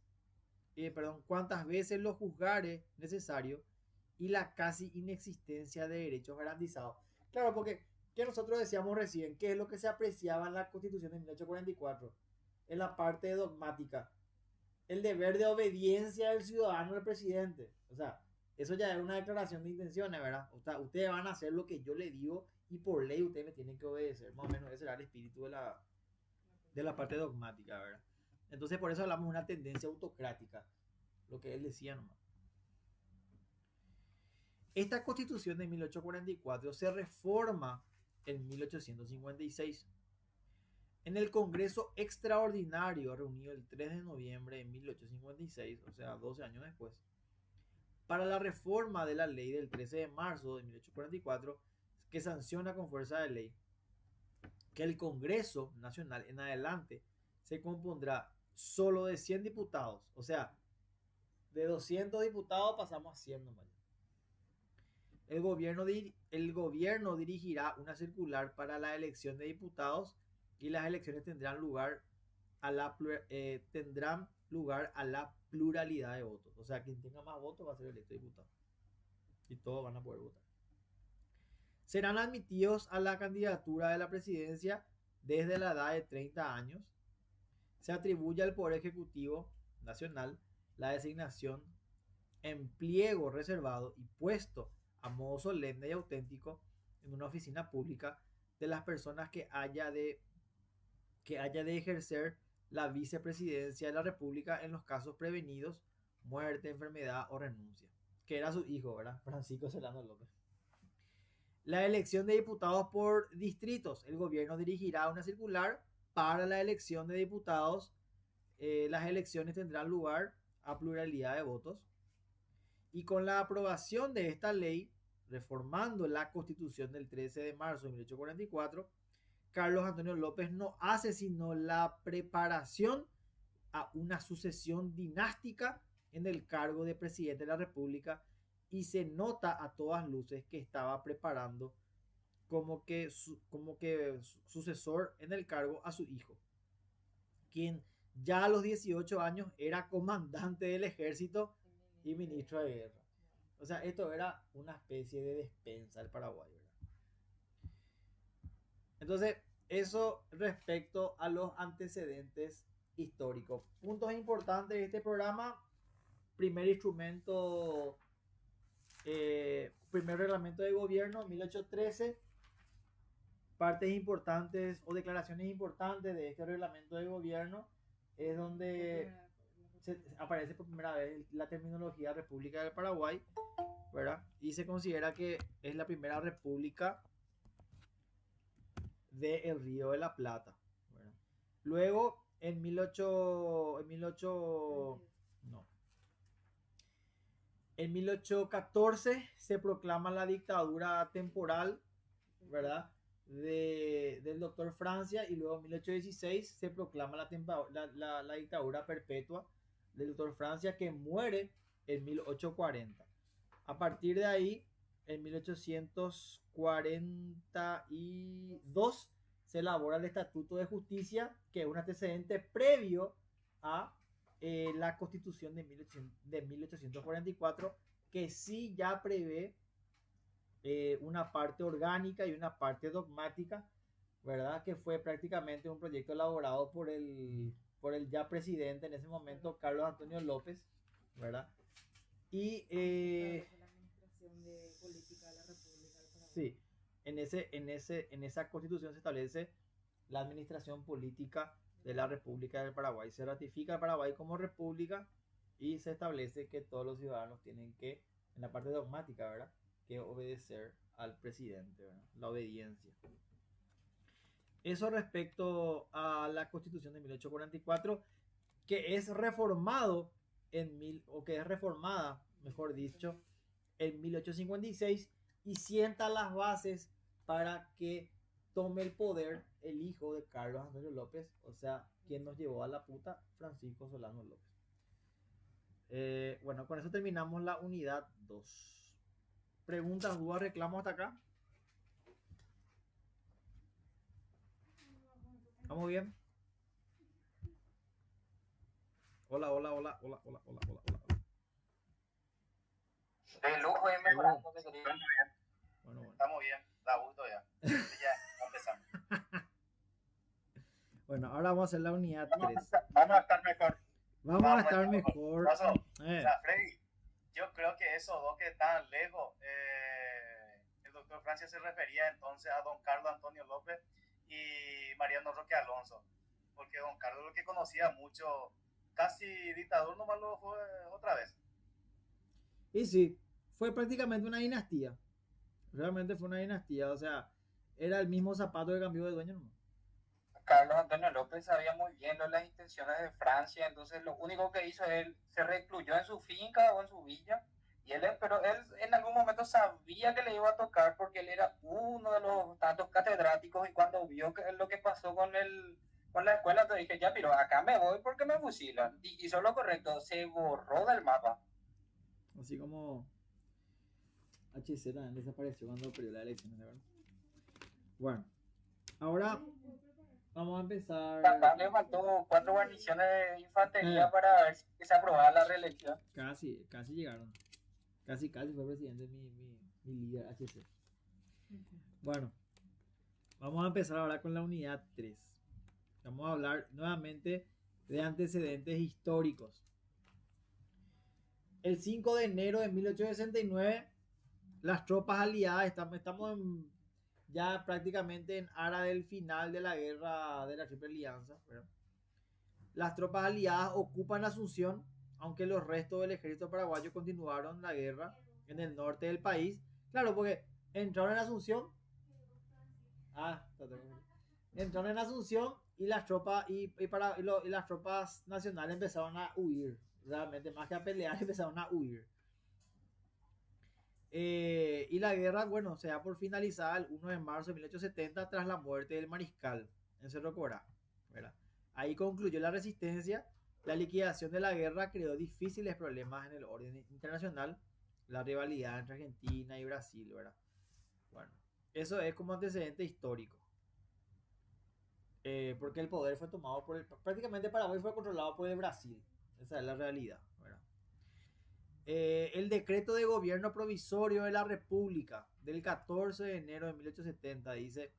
lo juzgare necesario, y la casi inexistencia de derechos garantizados. Claro, porque que nosotros decíamos recién, ¿qué es lo que se apreciaba en la Constitución de 1844? En la parte dogmática, el deber de obediencia del ciudadano al presidente. O sea, eso ya es una declaración de intenciones, ¿verdad? O sea, ustedes van a hacer lo que yo les digo y por ley ustedes me tienen que obedecer. Más o menos ese era el espíritu de la parte dogmática, ¿verdad? Entonces por eso hablamos de una tendencia autocrática, lo que él decía nomás. Esta Constitución de 1844 se reforma en 1856. En el Congreso Extraordinario reunido el 3 de noviembre de 1856, o sea, 12 años después, para la reforma de la ley del 13 de marzo de 1844, que sanciona con fuerza de ley que el Congreso Nacional en adelante se compondrá solo de 100 diputados, o sea, de 200 diputados pasamos a 100 nomás. El gobierno dirigirá una circular para la elección de diputados y las elecciones tendrán lugar a la pluralidad de votos. O sea, quien tenga más votos va a ser electo diputado. Y todos van a poder votar. Serán admitidos a la candidatura de la presidencia desde la edad de 30 años. Se atribuye al Poder Ejecutivo Nacional la designación en pliego reservado y puesto a modo solemne y auténtico en una oficina pública de las personas que haya de ejercer la vicepresidencia de la República en los casos prevenidos, muerte, enfermedad o renuncia, que era su hijo, ¿verdad? Francisco Solano López. La elección de diputados por distritos. El gobierno dirigirá una circular para la elección de diputados. Las elecciones tendrán lugar a pluralidad de votos. Y con la aprobación de esta ley, reformando la Constitución del 13 de marzo de 1844, Carlos Antonio López no hace sino la preparación a una sucesión dinástica en el cargo de presidente de la República y se nota a todas luces que estaba preparando como que sucesor en el cargo a su hijo, quien ya a los 18 años era comandante del ejército y ministro de guerra. O sea, esto era una especie de despensa del Paraguay, ¿verdad? Entonces, eso respecto a los antecedentes históricos. Puntos importantes de este programa. Primer instrumento, primer reglamento de gobierno, 1813. Partes importantes o declaraciones importantes de este reglamento de gobierno es donde aparece por primera vez la terminología República del Paraguay, ¿verdad? Y se considera que es la primera república del Río de la Plata, ¿verdad? Luego en 1814 se proclama la dictadura temporal, ¿verdad? Del doctor Francia, y luego en 1816 se proclama la dictadura perpetua del doctor Francia, que muere en 1840. A partir de ahí, en 1842 se elabora el Estatuto de Justicia, que es un antecedente previo a la Constitución de 1844, que sí ya prevé una parte orgánica y una parte dogmática, ¿verdad? Que fue prácticamente un proyecto elaborado por el ya presidente en ese momento, Carlos Antonio López, ¿verdad? Y La administración de política de la República del Paraguay. sí, en esa constitución se establece la administración política de la República del Paraguay. Se ratifica el Paraguay como república y se establece que todos los ciudadanos tienen que, en la parte dogmática, ¿verdad?, que obedecer al presidente, ¿verdad? La obediencia. Eso respecto a la Constitución de 1844, que es reformado que es reformada, mejor dicho, en 1856 y sienta las bases para que tome el poder el hijo de Carlos Antonio López, o sea, quien nos llevó a la puta, Francisco Solano López. Bueno, con eso terminamos la unidad 2. ¿Preguntas, dudas, reclamos hasta acá? ¿Estamos bien? Hola, hola, hola, hola, hola, hola, hola, hola. De lujo es mejorando, mi querido. Bueno, bueno. Estamos bien, da gusto ya. Ya, empezamos. Bueno, ahora vamos a hacer la unidad 3. Vamos a estar mejor. Vamos a estar mejor. Paso. O Eh, sea, Freddy, yo creo que esos dos que están lejos, el doctor Francia se refería entonces a don Carlos Antonio López y Mariano Roque Alonso, porque don Carlos lo que conocía mucho, casi dictador nomás lo fue otra vez. Y sí, fue prácticamente una dinastía. Realmente fue una dinastía, o sea, era el mismo zapato que cambió de dueño, ¿no? Carlos Antonio López sabía muy bien las intenciones de Francia, entonces lo único que hizo él, se recluyó en su finca o en su villa, pero él en algún momento sabía que le iba a tocar porque él era uno de los tantos catedráticos y cuando vio lo que pasó con la escuela, te dije, ya, pero acá me voy porque me fusilan. Y hizo lo correcto, se borró del mapa. Así como HC también desapareció cuando perdió la elección, ¿verdad? Bueno, ahora vamos a empezar. También le faltó 4 guarniciones de infantería para ver si se aprobaba la reelección. Casi llegaron. Casi fue presidente mi líder HC. Bueno, vamos a empezar ahora con la unidad 3. Vamos a hablar nuevamente de antecedentes históricos. El 5 de enero de 1869, las tropas aliadas, estamos ya prácticamente en aras del final de la guerra de la Triple Alianza, ¿verdad? Las tropas aliadas ocupan Asunción, aunque los restos del ejército paraguayo continuaron la guerra en el norte del país. Claro, porque entraron en Asunción. Entraron en Asunción y las tropas y las tropas nacionales empezaron a huir. Realmente, más que a pelear, empezaron a huir. Y la guerra, bueno, se da por finalizada el 1 de marzo de 1870 tras la muerte del mariscal en Cerro Corá, ¿verdad? Ahí concluyó la resistencia. La liquidación de la guerra creó difíciles problemas en el orden internacional, la rivalidad entre Argentina y Brasil, ¿verdad? Bueno, eso es como antecedente histórico. Porque el poder fue tomado prácticamente Paraguay fue controlado por el Brasil. Esa es la realidad, ¿verdad? El decreto de gobierno provisorio de la República del 14 de enero de 1870 dice: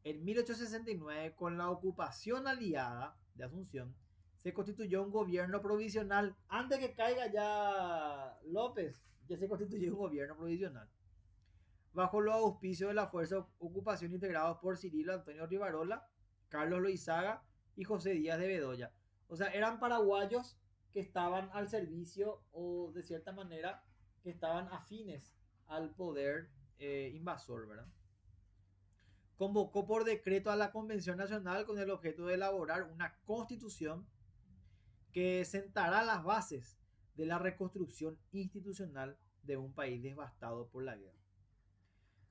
en 1869, con la ocupación aliada de Asunción, se constituyó un gobierno provisional. Antes que caiga ya López, ya se constituyó un gobierno provisional, bajo los auspicios de la Fuerza de Ocupación integrados por Cirilo Antonio Rivarola, Carlos Loizaga y José Díaz de Bedoya. O sea, eran paraguayos que estaban al servicio o de cierta manera que estaban afines al poder invasor, ¿verdad? Convocó por decreto a la Convención Nacional con el objeto de elaborar una constitución que sentará las bases de la reconstrucción institucional de un país devastado por la guerra.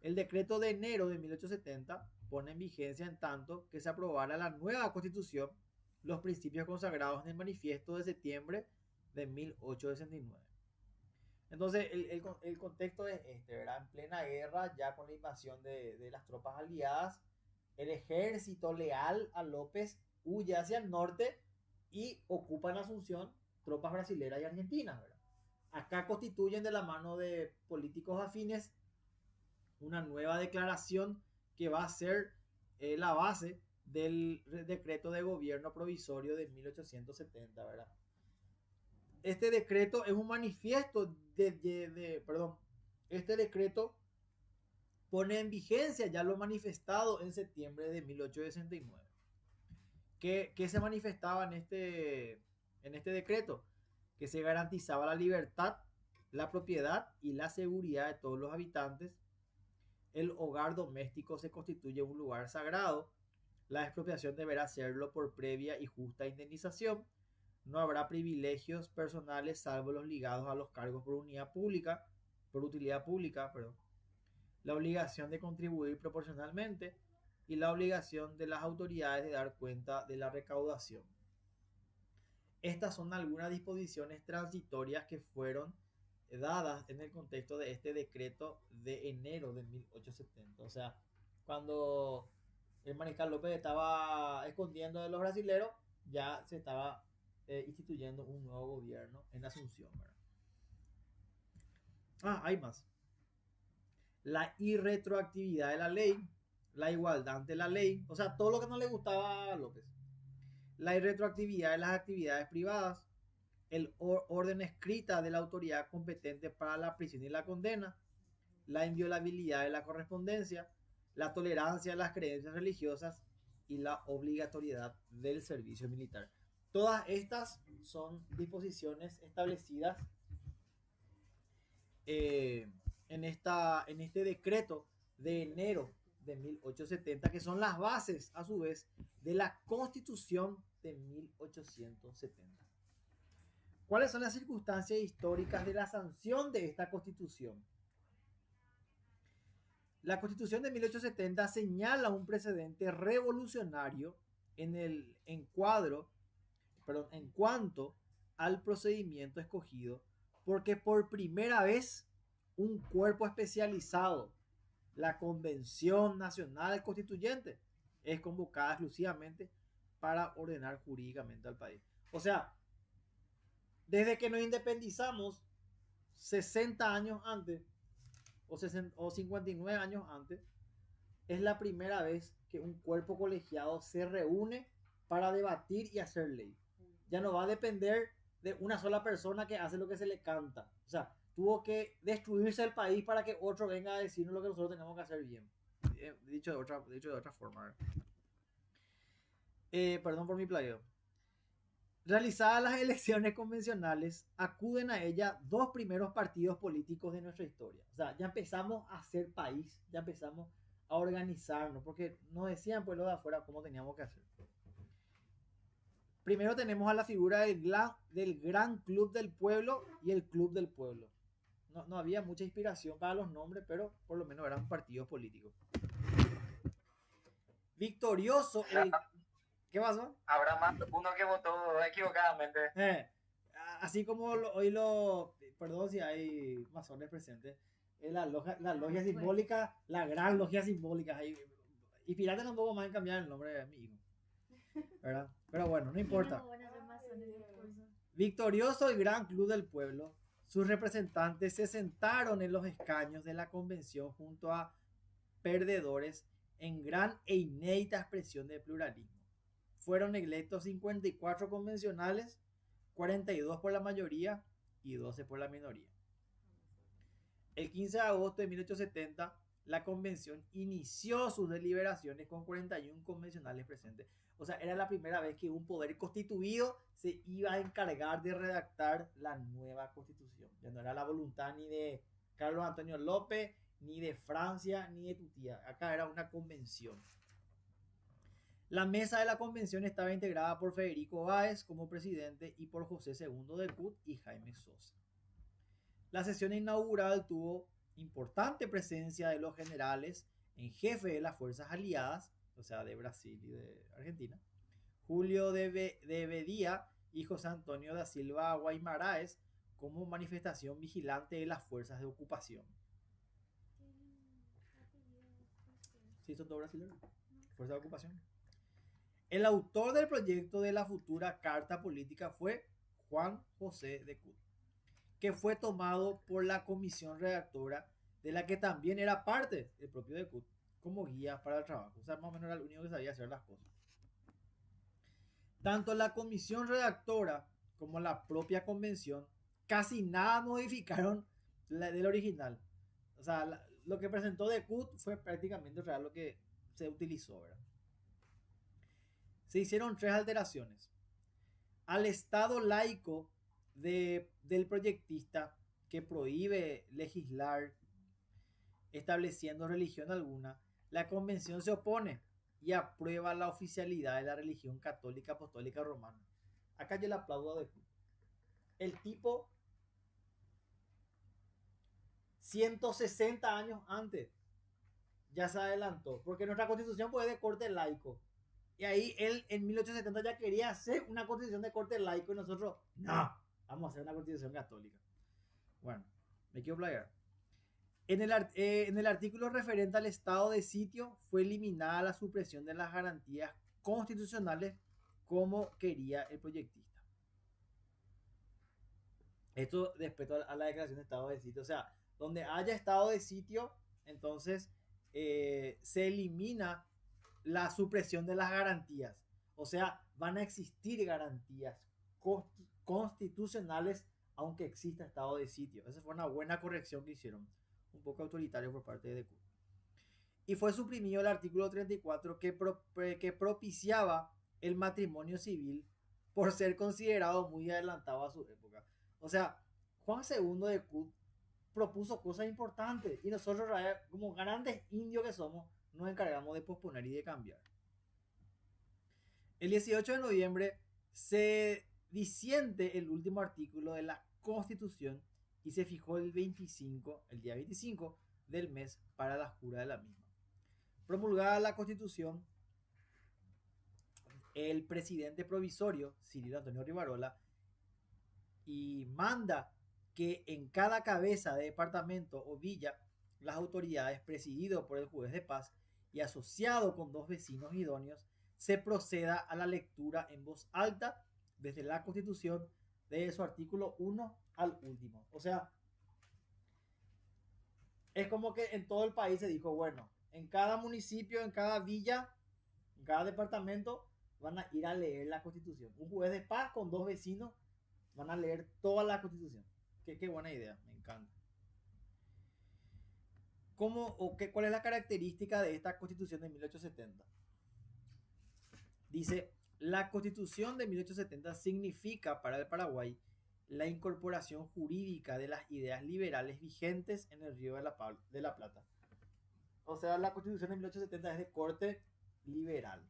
El decreto de enero de 1870 pone en vigencia en tanto que se aprobara la nueva constitución, los principios consagrados en el manifiesto de septiembre de 1869. Entonces el contexto es este, ¿verdad? En plena guerra, ya con la invasión de las tropas aliadas, el ejército leal a López huye hacia el norte y ocupan Asunción tropas brasileras y argentinas, ¿verdad? Acá constituyen de la mano de políticos afines una nueva declaración que va a ser la base del decreto de gobierno provisorio de 1870, ¿verdad? Este decreto es un manifiesto este decreto pone en vigencia ya lo manifestado en septiembre de 1869. ¿Qué se manifestaba en este decreto? Que se garantizaba la libertad, la propiedad y la seguridad de todos los habitantes. El hogar doméstico se constituye un lugar sagrado. La expropiación deberá hacerlo por previa y justa indemnización. No habrá privilegios personales salvo los ligados a los cargos por utilidad pública, perdón. La obligación de contribuir proporcionalmente y la obligación de las autoridades de dar cuenta de la recaudación. Estas son algunas disposiciones transitorias que fueron dadas en el contexto de este decreto de enero de 1870. O sea, cuando el mariscal López estaba escondiendo de los brasileros, ya se estaba instituyendo un nuevo gobierno en Asunción, ¿verdad? Hay más. La irretroactividad de la ley, la igualdad ante la ley, o sea, todo lo que no le gustaba a López. La irretroactividad de las actividades privadas, el orden escrita de la autoridad competente para la prisión y la condena, la inviolabilidad de la correspondencia, la tolerancia de las creencias religiosas y la obligatoriedad del servicio militar. Todas estas son disposiciones establecidas en este decreto de enero de 1870, que son las bases, a su vez, de la Constitución de 1870. ¿Cuáles son las circunstancias históricas de la sanción de esta Constitución? La Constitución de 1870 señala un precedente revolucionario en cuanto al procedimiento escogido, porque por primera vez un cuerpo especializado, la Convención Nacional Constituyente, es convocada exclusivamente para ordenar jurídicamente al país. O sea, desde que nos independizamos 60 años antes o 59 años antes, es la primera vez que un cuerpo colegiado se reúne para debatir y hacer ley. Ya no va a depender de una sola persona que hace lo que se le canta. O sea, tuvo que destruirse el país para que otro venga a decirnos lo que nosotros tenemos que hacer bien. Dicho de otra forma. Perdón por mi plagio. Realizadas las elecciones convencionales, acuden a ella dos primeros partidos políticos de nuestra historia. O sea, ya empezamos a ser país, ya empezamos a organizarnos, porque nos decían pues los de afuera cómo teníamos que hacer. Primero tenemos a la figura del Gran Club del Pueblo y el Club del Pueblo. No había mucha inspiración para los nombres, pero por lo menos eran partidos políticos. Victorioso el... ¿Qué pasó? Habrá más de uno que votó equivocadamente. Así como perdón si hay masones presentes, la logia simbólica, la gran logia simbólica. Y Pirata un poco más en cambiar el nombre de mi hijo, ¿verdad? Pero bueno, no importa. Victorioso el Gran Club del Pueblo, sus representantes se sentaron en los escaños de la convención junto a perdedores en gran e inédita expresión de pluralismo. Fueron electos 54 convencionales, 42 por la mayoría y 12 por la minoría. El 15 de agosto de 1870, la convención inició sus deliberaciones con 41 convencionales presentes. O sea, era la primera vez que un poder constituido se iba a encargar de redactar la nueva constitución. Ya no era la voluntad ni de Carlos Antonio López, ni de Francia, ni de tu tía. Acá era una convención. La mesa de la convención estaba integrada por Federico Báez como presidente y por José II del CUT y Jaime Sosa. La sesión inaugural tuvo importante presencia de los generales en jefe de las fuerzas aliadas, o sea, de Brasil y de Argentina, Julio de Bedía y José Antonio da Silva Guaymaraes, como manifestación vigilante de las fuerzas de ocupación. ¿Sí son todos brasileños? fuerza de ocupación. El autor del proyecto de la futura Carta Política fue Juan José de Kut, que fue tomado por la comisión redactora, de la que también era parte el propio de Kut, como guía para el trabajo. O sea, más o menos era el único que sabía hacer las cosas. Tanto la comisión redactora como la propia convención casi nada modificaron del original. O sea, lo que presentó de Kut fue prácticamente real lo que se utilizó, ¿verdad? Se hicieron 3 alteraciones. Al estado laico del proyectista, que prohíbe legislar estableciendo religión alguna, la convención se opone y aprueba la oficialidad de la religión católica apostólica romana. Acá yo le aplaudo a De Kut. El tipo 160 años antes ya se adelantó, porque nuestra constitución pues es de corte laico. Y ahí él en 1870 ya quería hacer una constitución de corte laico y nosotros, no, vamos a hacer una constitución católica. Bueno, me quiero playar. En el artículo referente al estado de sitio fue eliminada la supresión de las garantías constitucionales como quería el proyectista. Esto respecto a la declaración de estado de sitio. O sea, donde haya estado de sitio, entonces se elimina la supresión de las garantías. O sea, van a existir garantías constitucionales aunque exista estado de sitio. Esa fue una buena corrección que hicieron. Un poco autoritario por parte de De Kut. Y fue suprimido el artículo 34 que propiciaba el matrimonio civil por ser considerado muy adelantado a su época. O sea, Juan II de Kut propuso cosas importantes y nosotros, como grandes indios que somos, nos encargamos de posponer y de cambiar. El 18 de noviembre se disiente el último artículo de la Constitución y se fijó el día 25 del mes para la jura de la misma. Promulgada la Constitución, el presidente provisorio, Cirilo Antonio Rivarola, y manda que en cada cabeza de departamento o villa, las autoridades, presidido por el juez de paz y asociado con 2 vecinos idóneos, se proceda a la lectura en voz alta desde la Constitución, de su artículo 1 al último. O sea, es como que en todo el país se dijo, bueno, en cada municipio, en cada villa, en cada departamento, van a ir a leer la Constitución. Un juez de paz con 2 vecinos van a leer toda la Constitución. Qué buena idea, me encanta. ¿Cuál es la característica de esta Constitución de 1870? Dice, la Constitución de 1870 significa para el Paraguay la incorporación jurídica de las ideas liberales vigentes en el Río de la Plata. O sea, la Constitución de 1870 es de corte liberal.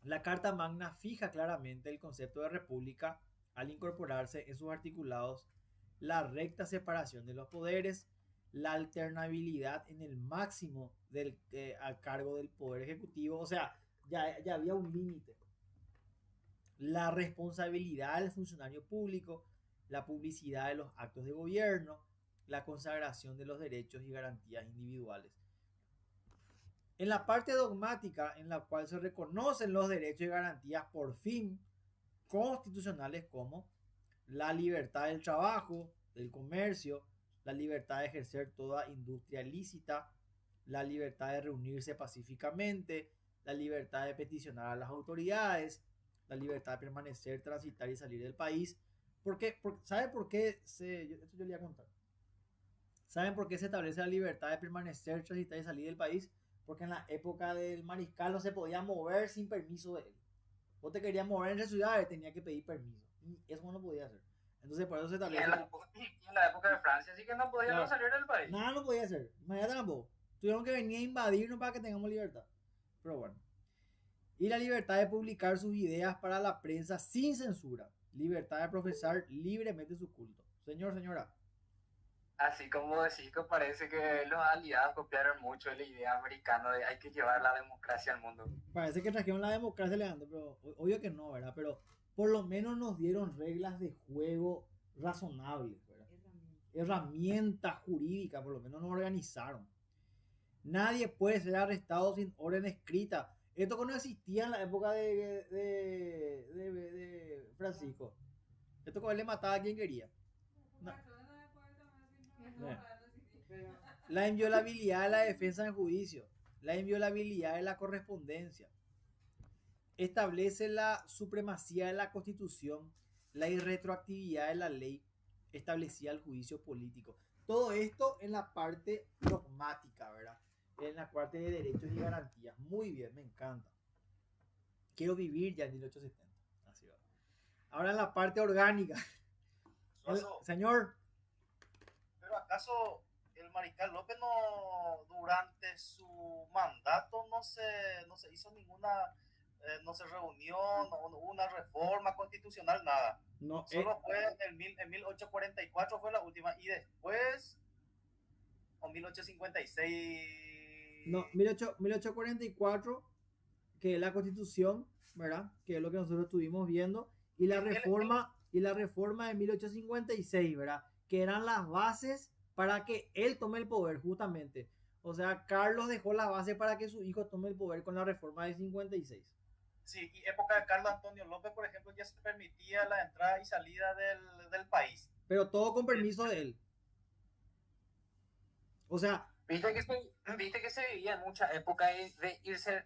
La Carta Magna fija claramente el concepto de república al incorporarse en sus articulados la recta separación de los poderes, la alternabilidad en el máximo al cargo del poder ejecutivo. O sea, ya había un límite. La responsabilidad del funcionario público, la publicidad de los actos de gobierno, la consagración de los derechos y garantías individuales. En la parte dogmática, en la cual se reconocen los derechos y garantías por fin constitucionales como la libertad del trabajo, del comercio, la libertad de ejercer toda industria lícita, la libertad de reunirse pacíficamente, la libertad de peticionar a las autoridades, la libertad de permanecer, transitar y salir del país. ¿Saben por qué esto yo le voy a contar? ¿Saben por qué se establece la libertad de permanecer, transitar y salir del país? Porque en la época del mariscal no se podía mover sin permiso de él. Vos te querías mover entre ciudades, tenía que pedir permiso. Y eso no podía hacer. Entonces por eso se establece. Y en la época de Francia sí que no podía no salir del país. Nada no podía hacer. Imagínate tampoco. Tuvieron que venir a invadirnos para que tengamos libertad. Pero bueno. Y la libertad de publicar sus ideas para la prensa sin censura. Libertad de profesar libremente su culto. Señor, señora. Así como decís que parece que los aliados copiaron mucho la idea americana de hay que llevar la democracia al mundo. Parece que trajeron la democracia, Leandro, pero obvio que no, ¿verdad? Pero por lo menos nos dieron reglas de juego razonables, ¿verdad? Herramientas jurídicas, por lo menos nos organizaron. Nadie puede ser arrestado sin orden escrita. Esto que no existía en la época de Francisco. Esto que él le mataba a quien quería. No. Pero La inviolabilidad de la defensa en juicio. La inviolabilidad de la correspondencia. Establece la supremacía de la Constitución, la irretroactividad de la ley, establecía el juicio político. Todo esto en la parte dogmática, ¿verdad? En la parte de derechos y garantías. Muy bien, me encanta. Quiero vivir ya en 1870. Así va. Ahora en la parte orgánica. Suazo, Señor, pero ¿acaso el mariscal López no, durante su mandato no se hizo ninguna, no se reunió, no hubo una reforma constitucional, nada? no, Solo fue en 1844 fue la última y después, o 1856. no 1844, que es la Constitución, ¿verdad? Que es lo que nosotros estuvimos viendo, y la reforma de 1856, ¿verdad? Que eran las bases para que él tome el poder, justamente. O sea, Carlos dejó la base para que su hijo tome el poder con la reforma del 56. Sí, y época de Carlos Antonio López, por ejemplo, ya se permitía la entrada y salida del país. Pero todo con permiso de él. O sea, Viste que se vivía en mucha época de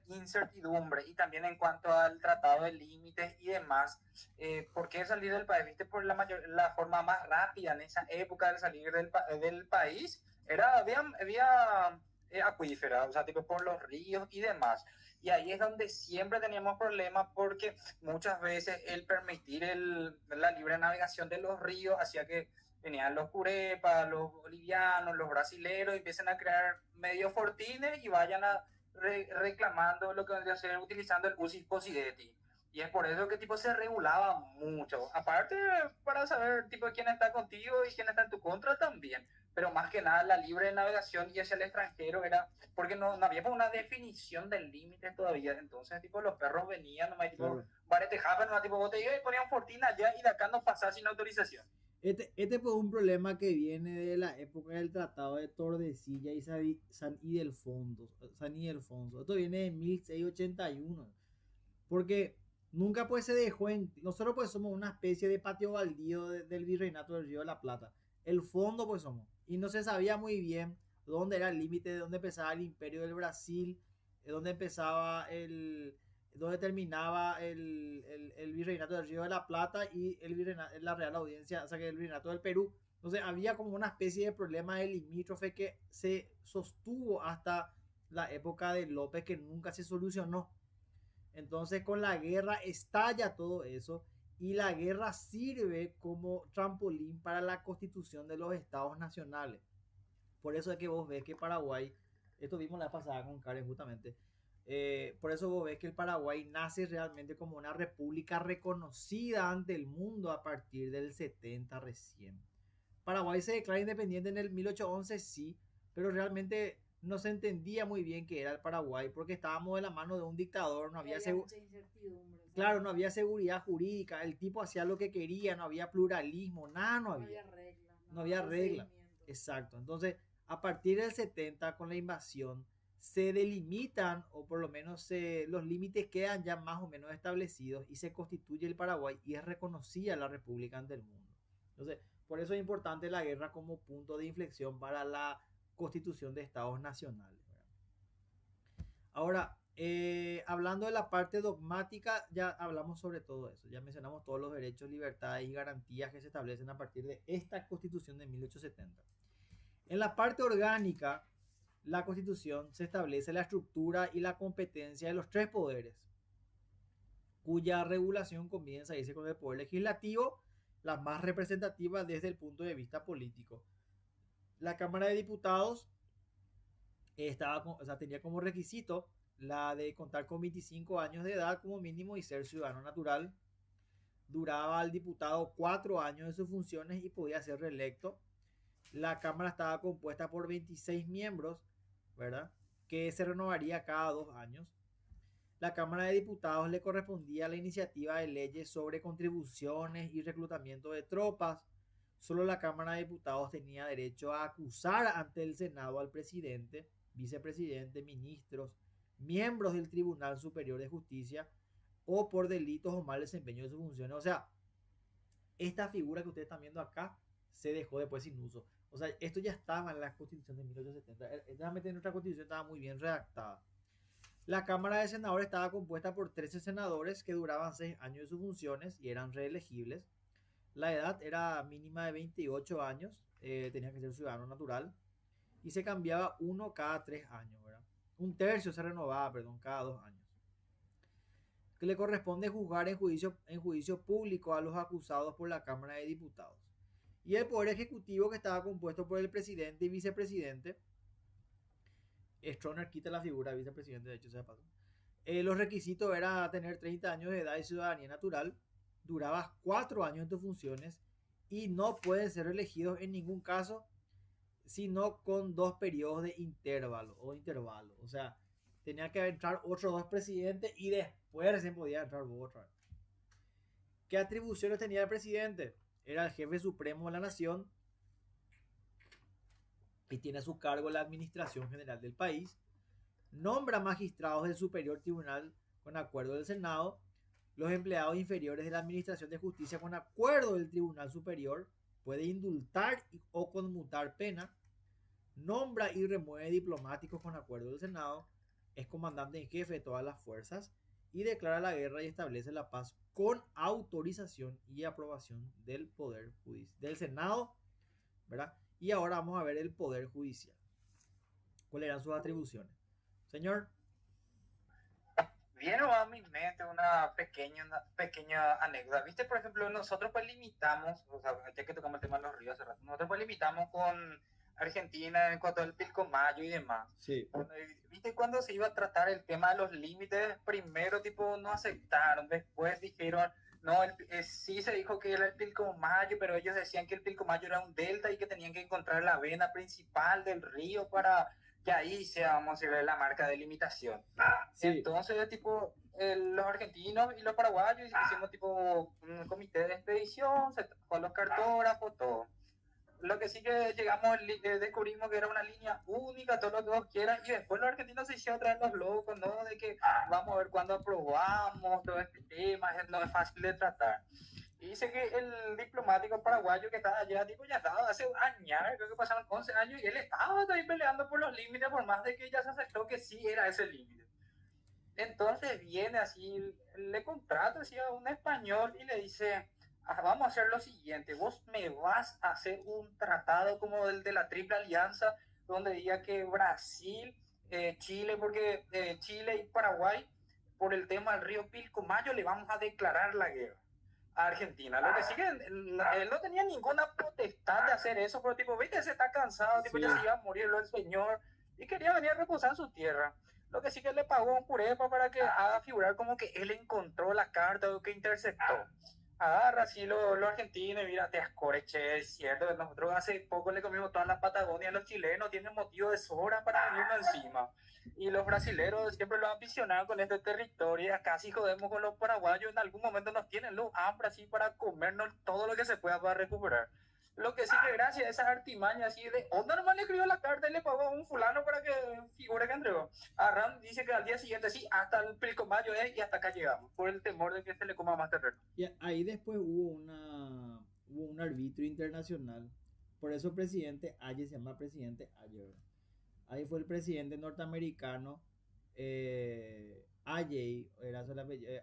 incertidumbre y también en cuanto al tratado de límites y demás. ¿Por qué salir del país? Viste, por la forma más rápida en esa época de salir del país había acuíferas, o sea, tipo por los ríos y demás. Y ahí es donde siempre teníamos problemas porque muchas veces el permitir la libre navegación de los ríos hacía que venían los curepas, los bolivianos, los brasileros, y empiezan a crear medios fortines y vayan reclamando lo que vendría a ser utilizando el usis possidetis. Y es por eso que tipo se regulaba mucho. Aparte, para saber tipo quién está contigo y quién está en tu contra también. Pero más que nada la libre navegación y hacia el extranjero era porque no había una definición del límite todavía. Entonces, tipo, los perros venían, nomás tipo, claro. baretejaban, nomás tipo, botella y ponían fortina allá y de acá no pasaba sin autorización. Este fue un problema que viene de la época del Tratado de Tordesillas y San Ildefonso. Esto viene de 1681. Porque nunca pues se dejó nosotros pues somos una especie de patio baldío del Virreinato del Río de la Plata. El fondo pues somos. Y no se sabía muy bien dónde era el límite, de dónde empezaba el Imperio del Brasil, dónde terminaba el Virreinato del Río de la Plata y la Real Audiencia, o sea que el Virreinato del Perú. Entonces había como una especie de problema de limítrofe que se sostuvo hasta la época de López, que nunca se solucionó. Entonces con la guerra estalla todo eso y la guerra sirve como trampolín para la constitución de los estados nacionales. Por eso es que vos ves que Paraguay, esto vimos la pasada con Karen justamente, por eso vos ves que el Paraguay nace realmente como una república reconocida ante el mundo a partir del 70 recién. Paraguay se declara independiente en el 1811, sí, pero realmente no se entendía muy bien qué era el Paraguay porque estábamos de la mano de un dictador, no había mucha incertidumbre. ¿Sabes? claro, no había seguridad jurídica, el tipo hacía lo que quería, no había pluralismo, nada, no No había. había reglas. No había reglas. Procedimientos. Exacto. Entonces, a partir del 70, con la invasión, se delimitan, o por lo menos los límites quedan ya más o menos establecidos y se constituye el Paraguay y es reconocida la República ante el mundo. Entonces, por eso es importante la guerra como punto de inflexión para la constitución de estados nacionales, ¿verdad? Ahora, hablando de la parte dogmática, ya hablamos sobre todo eso, ya mencionamos todos los derechos, libertades y garantías que se establecen a partir de esta constitución de 1870. En la parte orgánica, la constitución se establece la estructura y la competencia de los tres poderes, cuya regulación comienza a irse con el poder legislativo, la más representativa desde el punto de vista político. La Cámara de Diputados tenía como requisito la de contar con 25 años de edad como mínimo y ser ciudadano natural. Duraba al diputado 4 años de sus funciones y podía ser reelecto. La Cámara estaba compuesta por 26 miembros, ¿verdad? Que se renovaría cada 2 años. La Cámara de Diputados le correspondía la iniciativa de leyes sobre contribuciones y reclutamiento de tropas. Solo la Cámara de Diputados tenía derecho a acusar ante el Senado al presidente vicepresidentes, ministros, miembros del Tribunal Superior de Justicia o por delitos o mal desempeño de sus funciones. O sea, esta figura que ustedes están viendo acá se dejó después sin uso. O sea, esto ya estaba en la Constitución de 1870. Realmente nuestra Constitución estaba muy bien redactada. La Cámara de Senadores estaba compuesta por 13 senadores que duraban 6 años de sus funciones y eran reelegibles. La edad era mínima de 28 años, tenía que ser ciudadano natural y se cambiaba uno cada 3 años, ¿verdad? Un tercio se renovaba, perdón, cada 2 años. Que le corresponde juzgar en juicio público a los acusados por la Cámara de Diputados. Y el Poder Ejecutivo, que estaba compuesto por el presidente y vicepresidente. Stroner quita la figura de vicepresidente, de hecho se pasó. Los requisitos era tener 30 años de edad y ciudadanía natural. Durabas 4 años en tus funciones y no pueden ser elegidos en ningún caso, sino con 2 periodos de intervalo. O sea, tenía que entrar otros 2 presidentes y después recién podía entrar vos otra vez. ¿Qué atribuciones tenía el presidente? Era el jefe supremo de la nación y tiene a su cargo la administración general del país. Nombra magistrados del Superior Tribunal con acuerdo del Senado. Los empleados inferiores de la Administración de Justicia con acuerdo del Tribunal Superior. Puede indultar o conmutar pena. Nombra y remueve diplomáticos con acuerdo del Senado. Es comandante en jefe de todas las fuerzas. Y declara la guerra y establece la paz con autorización y aprobación del Poder Judicial, del Senado, ¿verdad? Y ahora vamos a ver el Poder Judicial. ¿Cuáles eran sus atribuciones? Señor. Vieron a mi mente una pequeña anécdota. Viste, por ejemplo, nosotros pues limitamos, o sea, ya que tocamos el tema de los ríos hace rato, nosotros pues limitamos con Argentina en cuanto al Pilcomayo y demás. Sí. Viste, cuando se iba a tratar el tema de los límites, primero tipo no aceptaron, después dijeron, no, sí se dijo que era el Pilcomayo, pero ellos decían que el Pilcomayo era un delta y que tenían que encontrar la vena principal del río para que ahí sea, vamos a decir, la marca de limitación. Sí. Entonces, tipo, los argentinos y los paraguayos hicimos tipo un comité de expedición, se con los cartógrafos, todo. Lo que sí que llegamos, descubrimos que era una línea única, todo lo que vos quieras, y después los argentinos se hicieron traer los locos, ¿no? De que vamos a ver cuándo aprobamos todo este tema, no es fácil de tratar. Y dice que el diplomático paraguayo que estaba allá, tipo, ya estaba hace años, creo que pasaron 11 años, y él estaba ahí peleando por los límites, por más de que ya se aceptó que sí era ese límite. Entonces viene así, le contrata así a un español y le dice, vamos a hacer lo siguiente, vos me vas a hacer un tratado como el de la Triple Alianza, donde diga que Brasil, Chile, porque Chile y Paraguay, por el tema del río Pilcomayo, le vamos a declarar la guerra a Argentina. Lo que sí que él no tenía ninguna potestad de hacer eso, pero tipo, viste, se está cansado, tipo, ya se iba a morir el señor y quería venir a reposar en su tierra. Lo que sí que le pagó un curepa para que haga figurar como que él encontró la carta o que interceptó. Agarra así los argentinos y mira, te ascoreche, es cierto, nosotros hace poco le comimos toda la Patagonia a los chilenos, tienen motivo de sobra para venirnos encima. Y los brasileros siempre lo ambicionaron con este territorio, acá sí jodemos con los paraguayos, en algún momento nos tienen los hambre así para comernos todo lo que se pueda para recuperar. Lo que sí que gracias a esa artimaña así de onda nomás le escribió la carta y le pagó a un fulano para que figure que entregó. Arran dice que al día siguiente sí, hasta el Pilcomayo y hasta acá llegamos, por el temor de que se le coma más terreno. Y ahí después hubo un arbitrio internacional, por eso el presidente Aye se llama presidente Aye, ¿verdad? Ahí fue el presidente norteamericano Aye, era su apellido,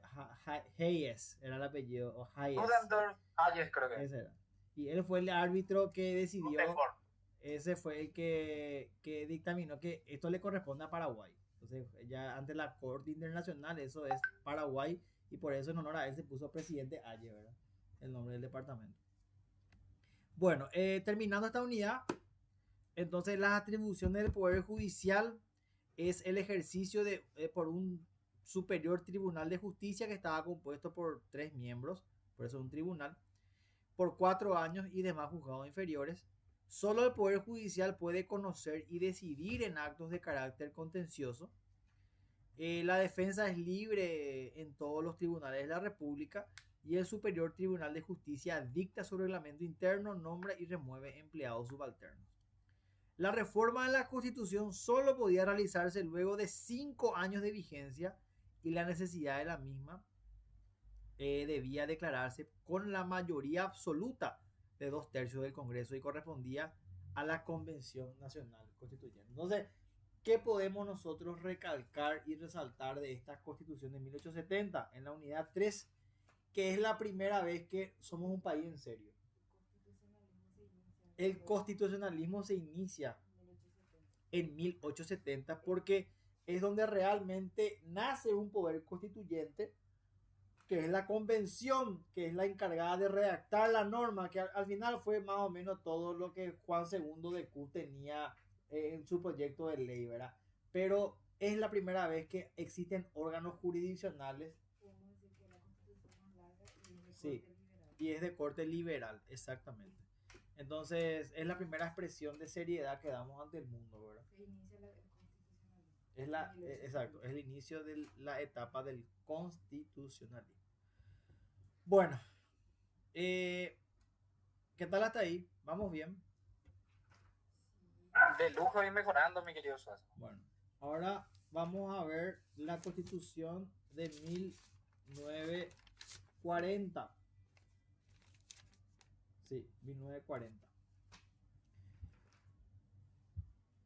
Hayes era el apellido, o Hayes. Ludendorff Hayes creo que. Ese era. Y él fue el árbitro que decidió, ese fue el que dictaminó que esto le corresponde a Paraguay. Entonces ya ante la Corte Internacional eso es Paraguay y por eso en honor a él se puso presidente Aye, ¿verdad? El nombre del departamento. Bueno, terminando esta unidad, entonces las atribuciones del Poder Judicial es el ejercicio por un superior tribunal de justicia que estaba compuesto por 3 miembros, por eso es un tribunal, por 4 años y demás juzgados inferiores. Solo el Poder Judicial puede conocer y decidir en actos de carácter contencioso. La defensa es libre en todos los tribunales de la República y el Superior Tribunal de Justicia dicta su reglamento interno, nombra y remueve empleados subalternos. La reforma de la Constitución solo podía realizarse luego de 5 años de vigencia y la necesidad de la misma debía declararse con la mayoría absoluta de 2/3 del Congreso y correspondía a la Convención Nacional Constituyente. Entonces, ¿qué podemos nosotros recalcar y resaltar de esta Constitución de 1870? En la unidad 3, que es la primera vez que somos un país en serio. El constitucionalismo se inicia en 1870 porque es donde realmente nace un poder constituyente, que es la convención, que es la encargada de redactar la norma, que al final fue más o menos todo lo que Juan II de Q tenía en su proyecto de ley, ¿verdad? Pero es la primera vez que existen órganos jurisdiccionales. Sí, y es de corte liberal, exactamente. Entonces, es la primera expresión de seriedad que damos ante el mundo, ¿verdad? Se inicia el constitucionalismo. Exacto, es el inicio de la etapa del constitucionalismo. Bueno, ¿qué tal hasta ahí? ¿Vamos bien? De lujo y mejorando, mi querido Suazo. Bueno, ahora vamos a ver la Constitución de 1940. Sí, 1940.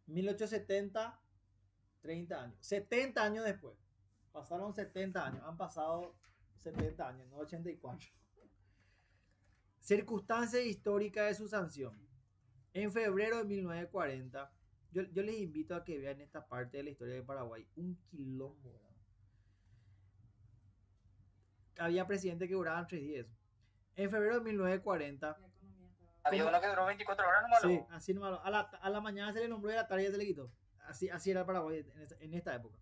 1870, 30 años. 70 años después. Pasaron 70 años. Han pasado 70 años, no 84. Circunstancia histórica de su sanción. En febrero de 1940, yo les invito a que vean esta parte de la historia de Paraguay. Un quilombo, ¿verdad? Había presidentes que duraban 3 días. En febrero de 1940... Había uno que duró 24 horas nomás. Sí, así nomás. A la mañana se le nombró y a la tarde ya se le quitó. Así era el Paraguay en esta época.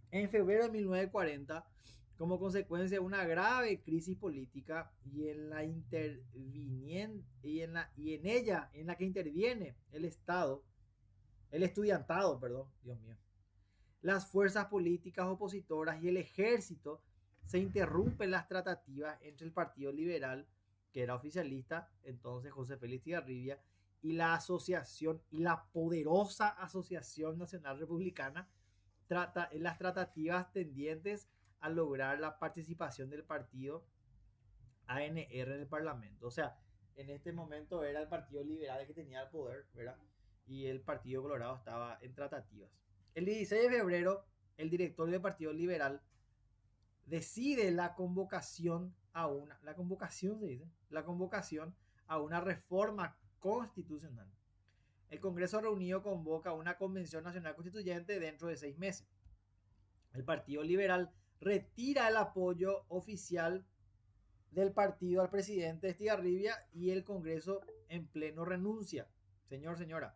En febrero de 1940, como consecuencia de una grave crisis política y en la que interviene el estudiantado, perdón, Dios mío, las fuerzas políticas opositoras y el ejército, se interrumpen las tratativas entre el Partido Liberal, que era oficialista, entonces José Félix Estigarribia, y la asociación, y la poderosa Asociación Nacional Republicana, en las tratativas tendientes a lograr la participación del partido ANR en el Parlamento. O sea, en este momento era el Partido Liberal el que tenía el poder, ¿verdad? Y el Partido Colorado estaba en tratativas. El 16 de febrero, el director del Partido Liberal decide la convocación a una reforma constitucional. El Congreso reunido convoca una Convención Nacional Constituyente dentro de 6 meses. El Partido Liberal retira el apoyo oficial del partido al presidente Estigarribia y el Congreso en pleno renuncia. Señora.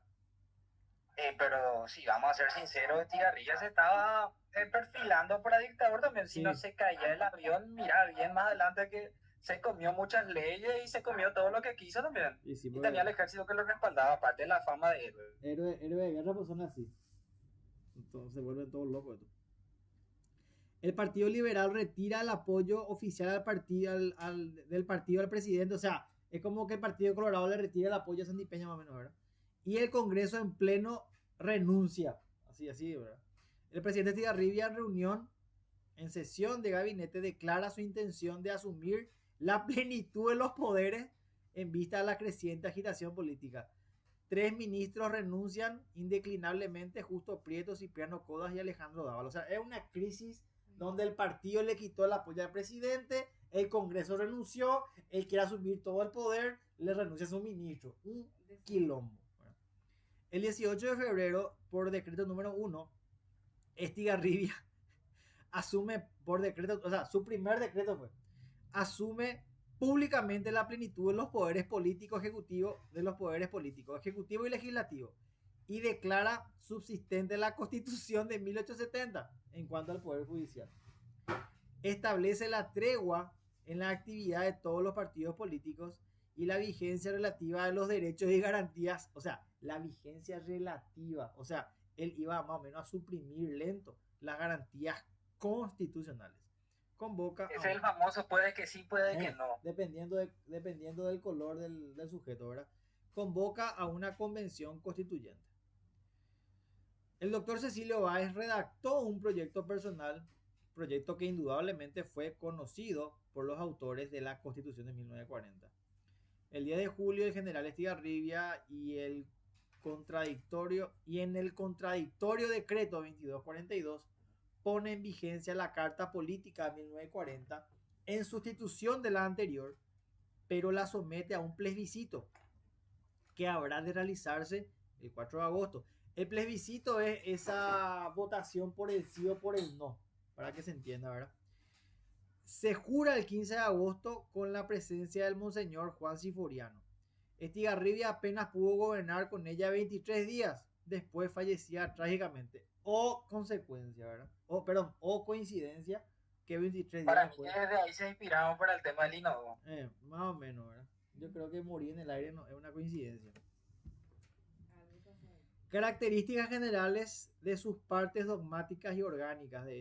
Pero si vamos a ser sinceros, Estigarribia se estaba perfilando para dictador también. Si no se caía el avión, mira bien más adelante que se comió muchas leyes y se comió todo lo que quiso también. Y tenía el ejército que lo respaldaba, aparte de la fama de héroe. Héroe de guerra, pues son así. Entonces se vuelven todos locos. El Partido Liberal retira el apoyo oficial del partido al presidente. O sea, es como que el Partido Colorado le retira el apoyo a Sandy Peña más o menos, ¿verdad? Y el Congreso en pleno renuncia. Así, ¿verdad? El presidente Estigarribia en sesión de gabinete declara su intención de asumir la plenitud de los poderes en vista de la creciente agitación política. 3 ministros renuncian indeclinablemente: Justo Prieto, Cipriano Codas y Alejandro Dávalos. O sea, es una crisis donde el partido le quitó el apoyo al presidente, el Congreso renunció, él quiere asumir todo el poder, le renuncia a su ministro. Un quilombo. El 18 de febrero, por decreto número 1, Estigarribia asume por decreto, o sea, su primer decreto asume públicamente la plenitud de los poderes políticos ejecutivos, ejecutivo y legislativo, y declara subsistente la Constitución de 1870 en cuanto al poder judicial. Establece la tregua en la actividad de todos los partidos políticos y la vigencia relativa de los derechos y garantías, o sea, la vigencia relativa, o sea, él iba más o menos a suprimir lento las garantías constitucionales. Convoca es el famoso puede que sí, puede que no. Dependiendo del color del sujeto, ¿verdad? convoca a una convención constituyente. El doctor Cecilio Báez redactó un proyecto personal, proyecto que indudablemente fue conocido por los autores de la Constitución de 1940. El 10 de julio, el general Estigarribia y en el contradictorio decreto 2242 pone en vigencia la Carta Política de 1940 en sustitución de la anterior, pero la somete a un plebiscito que habrá de realizarse el 4 de agosto. El plebiscito es esa votación por el sí o por el no, para que se entienda, ¿verdad? Se jura el 15 de agosto con la presencia del monseñor Juan Siforiano. Estigarribia apenas pudo gobernar con ella 23 días, después fallecía trágicamente. O consecuencia, ¿verdad? O coincidencia que 23 Para días mí después. desde ahí se inspiraron para el tema del inodoro. Más o menos, ¿verdad? Yo creo que morir en el aire no es una coincidencia. Algo pasó ahí. Características generales de sus partes dogmáticas y orgánicas de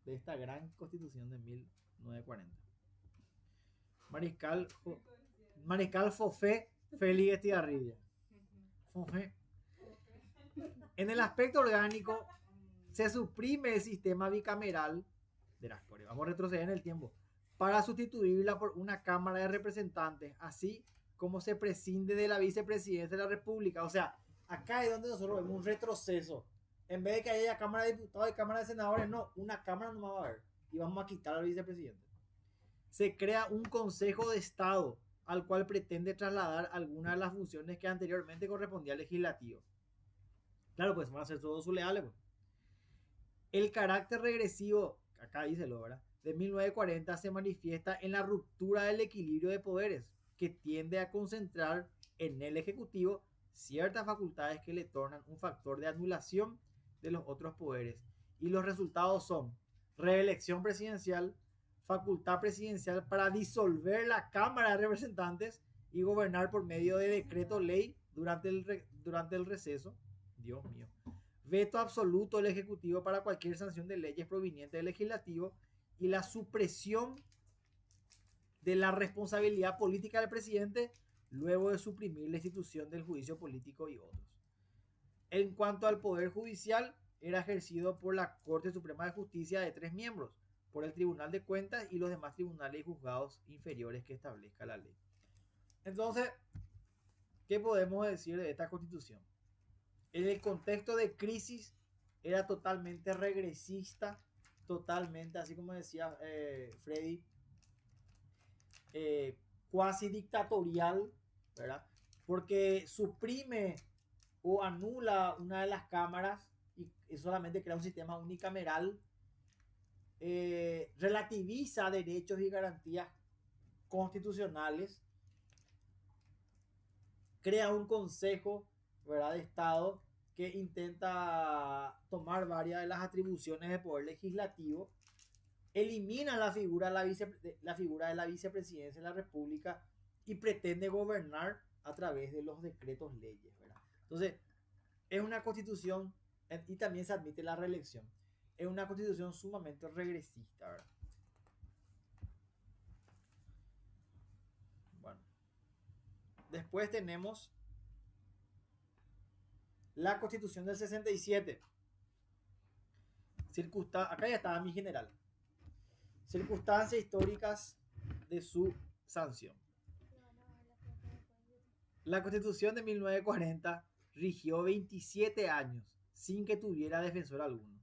esta gran Constitución de 1940. Mariscal Fofé Félix Estigarribia. Fofé. En el aspecto orgánico se suprime el sistema bicameral de las Cortes. Vamos a retroceder en el tiempo para sustituirla por una Cámara de Representantes, así como se prescinde de la vicepresidencia de la República. O sea, acá es donde nosotros vemos un retroceso. En vez de que haya Cámara de Diputados y Cámara de Senadores, no, una Cámara no va a haber. Y vamos a quitar al vicepresidente. Se crea un Consejo de Estado al cual pretende trasladar algunas de las funciones que anteriormente correspondía al legislativo. Claro, pues van a ser todos sus leales. Pues. El carácter regresivo, acá dice lo, ¿verdad?, de 1940 se manifiesta en la ruptura del equilibrio de poderes, que tiende a concentrar en el Ejecutivo ciertas facultades que le tornan un factor de anulación de los otros poderes. Y los resultados son reelección presidencial, facultad presidencial para disolver la Cámara de Representantes y gobernar por medio de decreto ley durante el receso. Dios mío. Veto absoluto del Ejecutivo para cualquier sanción de leyes provenientes del Legislativo y la supresión de la responsabilidad política del presidente luego de suprimir la institución del juicio político y otros. En cuanto al Poder Judicial, era ejercido por la Corte Suprema de Justicia de 3 miembros, por el Tribunal de Cuentas y los demás tribunales y juzgados inferiores que establezca la ley. Entonces, ¿qué podemos decir de esta Constitución? En el contexto de crisis era totalmente regresista, totalmente, así como decía Freddy, cuasi dictatorial, ¿verdad? Porque suprime o anula una de las cámaras y solamente crea un sistema unicameral, relativiza derechos y garantías constitucionales, crea un consejo, ¿verdad?, de Estado que intenta tomar varias de las atribuciones de poder legislativo, elimina la figura de la vicepresidencia de la República y pretende gobernar a través de los decretos leyes, ¿verdad? Entonces, es una constitución, y también se admite la reelección, es una constitución sumamente regresista, ¿verdad? Bueno, después tenemos la Constitución del 67. Acá ya estaba mi general. Circunstancias históricas de su sanción. La Constitución de 1940 rigió 27 años sin que tuviera defensor alguno.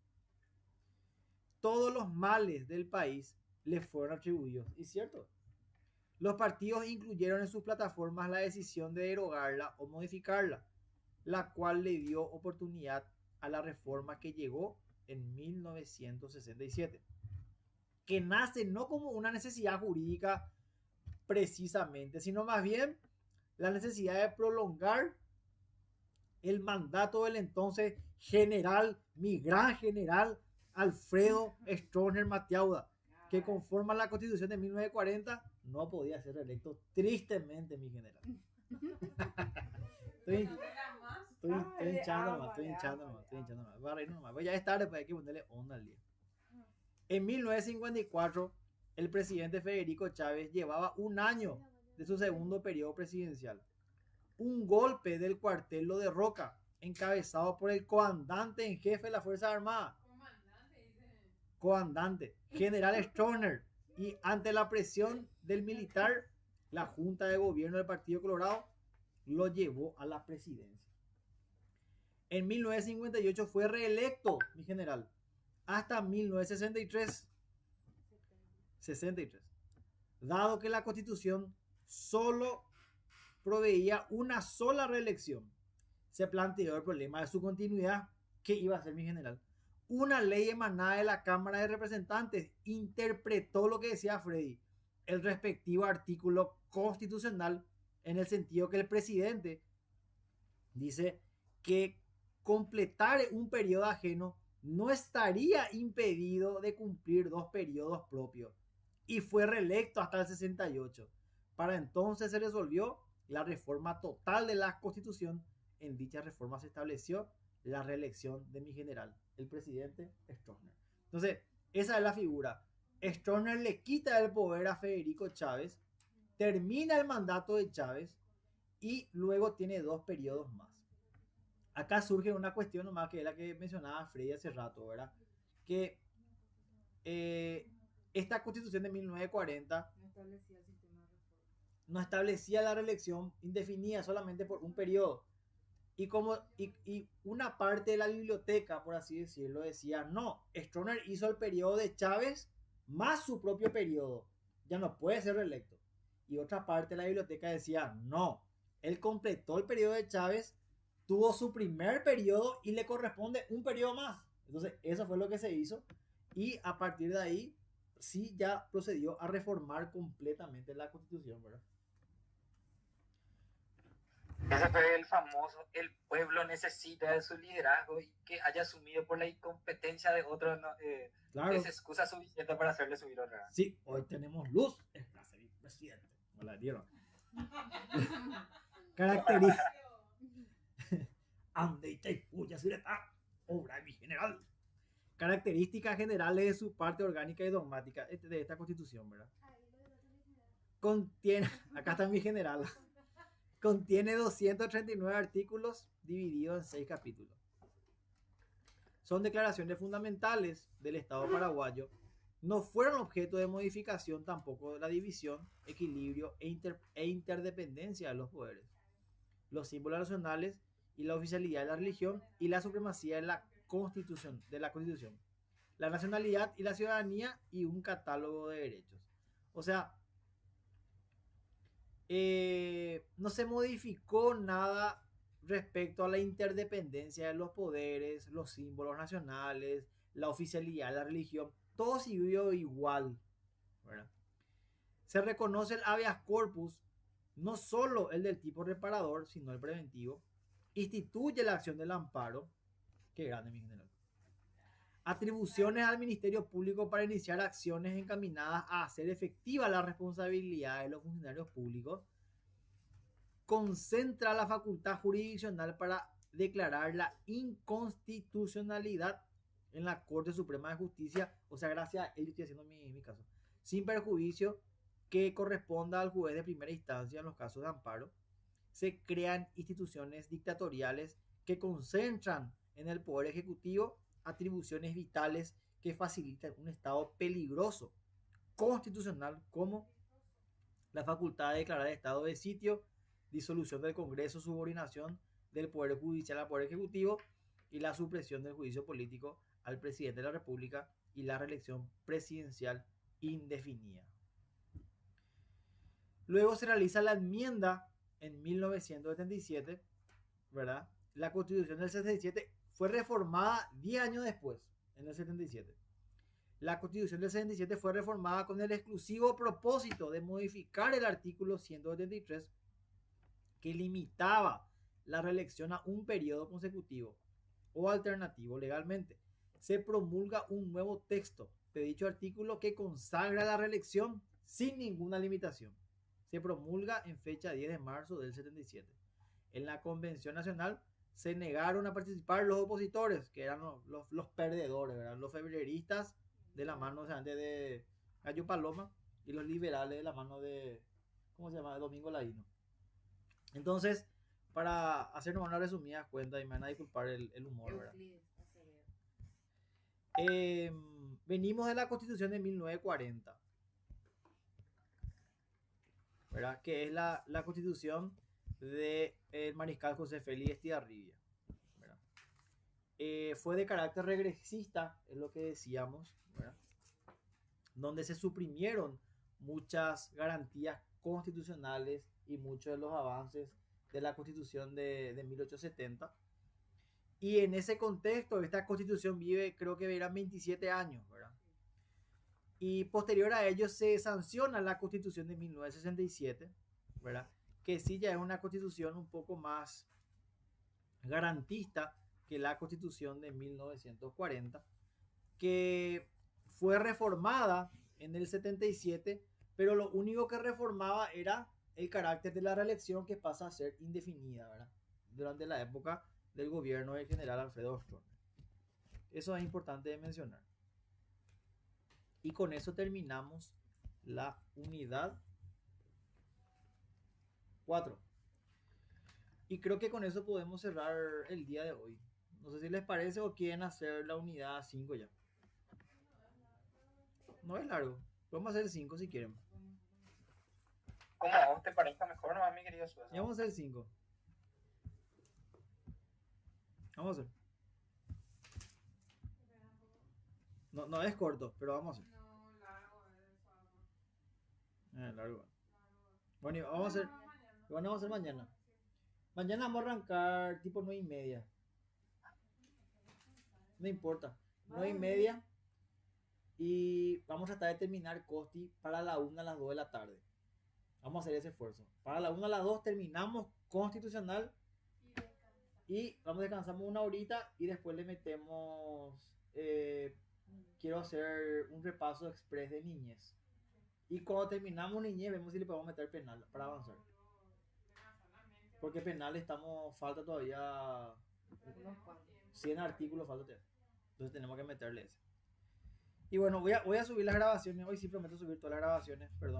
Todos los males del país le fueron atribuidos. ¿Y cierto? Los partidos incluyeron en sus plataformas la decisión de derogarla o modificarla, la cual le dio oportunidad a la reforma que llegó en 1967, que nace no como una necesidad jurídica precisamente, sino más bien la necesidad de prolongar el mandato del entonces general, mi gran general Alfredo Stroessner Mathieuda, que conforma la Constitución de 1940 no podía ser reelecto, tristemente, mi general. Estoy hinchando nomás. Voy a reír nomás. Pues ya es tarde, pues hay que ponerle onda al día. En 1954, el presidente Federico Chávez llevaba un año de su segundo periodo presidencial. un golpe del cuartel lo derroca, encabezado por el comandante en jefe de las Fuerzas Armadas, Comandante, dice. comandante, general Stroessner, y ante la presión del militar, la Junta de Gobierno del Partido Colorado lo llevó a la presidencia. En 1958 fue reelecto, mi general, hasta 1963, dado que la Constitución solo proveía una sola reelección. Se planteó el problema de su continuidad. ¿Qué iba a hacer mi general? Una ley emanada de la Cámara de Representantes interpretó lo que decía Freddy, el respectivo artículo constitucional, en el sentido que el presidente dice que completar un periodo ajeno no estaría impedido de cumplir 2 periodos propios, y fue reelecto hasta el 68. Para entonces se resolvió la reforma total de la Constitución. En dicha reforma se estableció la reelección de mi general, el presidente Stroessner. Entonces, esa es la figura. Stroessner le quita el poder a Federico Chávez, termina el mandato de Chávez y luego tiene 2 periodos más. Acá surge una cuestión nomás, que es la que mencionaba Freddy hace rato, ¿verdad? Que esta Constitución de 1940 No establecía el sistema de reforma. no establecía la reelección indefinida solamente por un periodo. Y una parte de la biblioteca, por así decirlo, decía, no, Stroessner hizo el periodo de Chávez más su propio periodo, ya no puede ser reelecto. Y otra parte de la biblioteca decía, no, él completó el periodo de Chávez, tuvo su primer periodo y le corresponde un periodo más. Entonces eso fue lo que se hizo, y a partir de ahí sí ya procedió a reformar completamente la Constitución, ¿verdad? Ese fue el famoso, el pueblo necesita de su liderazgo, y que haya asumido por la incompetencia de otros Claro. es excusa suficiente para hacerle subir otra. Sí, hoy tenemos luz. Es la serie presidente. Me la dieron. Característica. Ande y Taipuya, obra de mi general. Características generales de su parte orgánica y dogmática de esta Constitución, ¿verdad? Contiene, acá está mi general. Contiene 239 artículos divididos en 6 capítulos. Son declaraciones fundamentales del Estado paraguayo. No fueron objeto de modificación tampoco de la división, equilibrio e interdependencia de los poderes, los símbolos nacionales y la oficialidad de la religión y la supremacía de la Constitución, la nacionalidad y la ciudadanía y un catálogo de derechos. O sea, no se modificó nada respecto a la interdependencia de los poderes, los símbolos nacionales, la oficialidad de la religión. Todo siguió igual, ¿verdad? Se reconoce el habeas corpus, no solo el del tipo reparador, sino el preventivo. Instituye la acción del amparo. Qué grande, mi general. Atribuciones al Ministerio Público para iniciar acciones encaminadas a hacer efectiva la responsabilidad de los funcionarios públicos. Concentra la facultad jurisdiccional para declarar la inconstitucionalidad en la Corte Suprema de Justicia. O sea, gracias a él estoy haciendo mi caso, sin perjuicio que corresponda al juez de primera instancia en los casos de amparo. Se crean instituciones dictatoriales que concentran en el Poder Ejecutivo atribuciones vitales que facilitan un estado peligroso constitucional, como la facultad de declarar estado de sitio, disolución del Congreso, subordinación del Poder Judicial al Poder Ejecutivo y la supresión del juicio político al presidente de la República y la reelección presidencial indefinida. Luego se realiza la enmienda en 1977, ¿verdad? La Constitución del 77 fue reformada 10 años después, en el 77. La Constitución del 77 fue reformada con el exclusivo propósito de modificar el artículo 173, que limitaba la reelección a un periodo consecutivo o alternativo legalmente. Se promulga un nuevo texto de dicho artículo que consagra la reelección sin ninguna limitación. Se promulga en fecha 10 de marzo del 77. En la Convención Nacional se negaron a participar los opositores, que eran los perdedores, ¿verdad? Los febreristas de la mano de Gallo Paloma y los liberales de la mano de, ¿cómo se llama?, Domingo Laino. Entonces, para hacernos una resumida cuenta, y me van a disculpar el humor, ¿verdad? Euclides, Acevedo. Venimos de la Constitución de 1940, ¿verdad? Que es la Constitución del mariscal José Félix Estigarribia, ¿verdad? Fue de carácter regresista, es lo que decíamos, ¿verdad? Donde se suprimieron muchas garantías constitucionales y muchos de los avances de la Constitución de 1870. Y en ese contexto, esta Constitución vive, creo que eran 27 años, ¿verdad? Y posterior a ello se sanciona la Constitución de 1967, ¿verdad? Que sí ya es una Constitución un poco más garantista que la Constitución de 1940, que fue reformada en el 77, pero lo único que reformaba era el carácter de la reelección, que pasa a ser indefinida, ¿verdad? Durante la época del gobierno del general Alfredo Stroessner. Eso es importante de mencionar. Y con eso terminamos la unidad 4. Y creo que con eso podemos cerrar el día de hoy. No sé si les parece o quieren hacer la unidad 5 ya. No es largo. Podemos hacer el 5 si quieren. Como a vos te parezca mejor, no, mi querido Suazo. Ya vamos a hacer el 5. Vamos a hacer. No es corto, pero vamos a hacer. No, largo es Largo. Bueno, y vamos a hacer. Bueno, vamos a hacer mañana. Mañana vamos a arrancar tipo 9:30. No importa. 9:30. Y vamos a tratar de terminar Costi para la 1 a las 2 de la tarde. Vamos a hacer ese esfuerzo. Para la 1 a las 2 terminamos Constitucional. Y vamos a descansar una horita y después le metemos. Quiero hacer un repaso express de niñez. Y cuando terminamos niñez, vemos si le podemos meter penal para avanzar. Porque penal falta todavía Unos cuantos. 100 artículos, falta todavía. Entonces tenemos que meterle ese. Y bueno, voy a subir las grabaciones. Hoy sí prometo subir todas las grabaciones, perdón.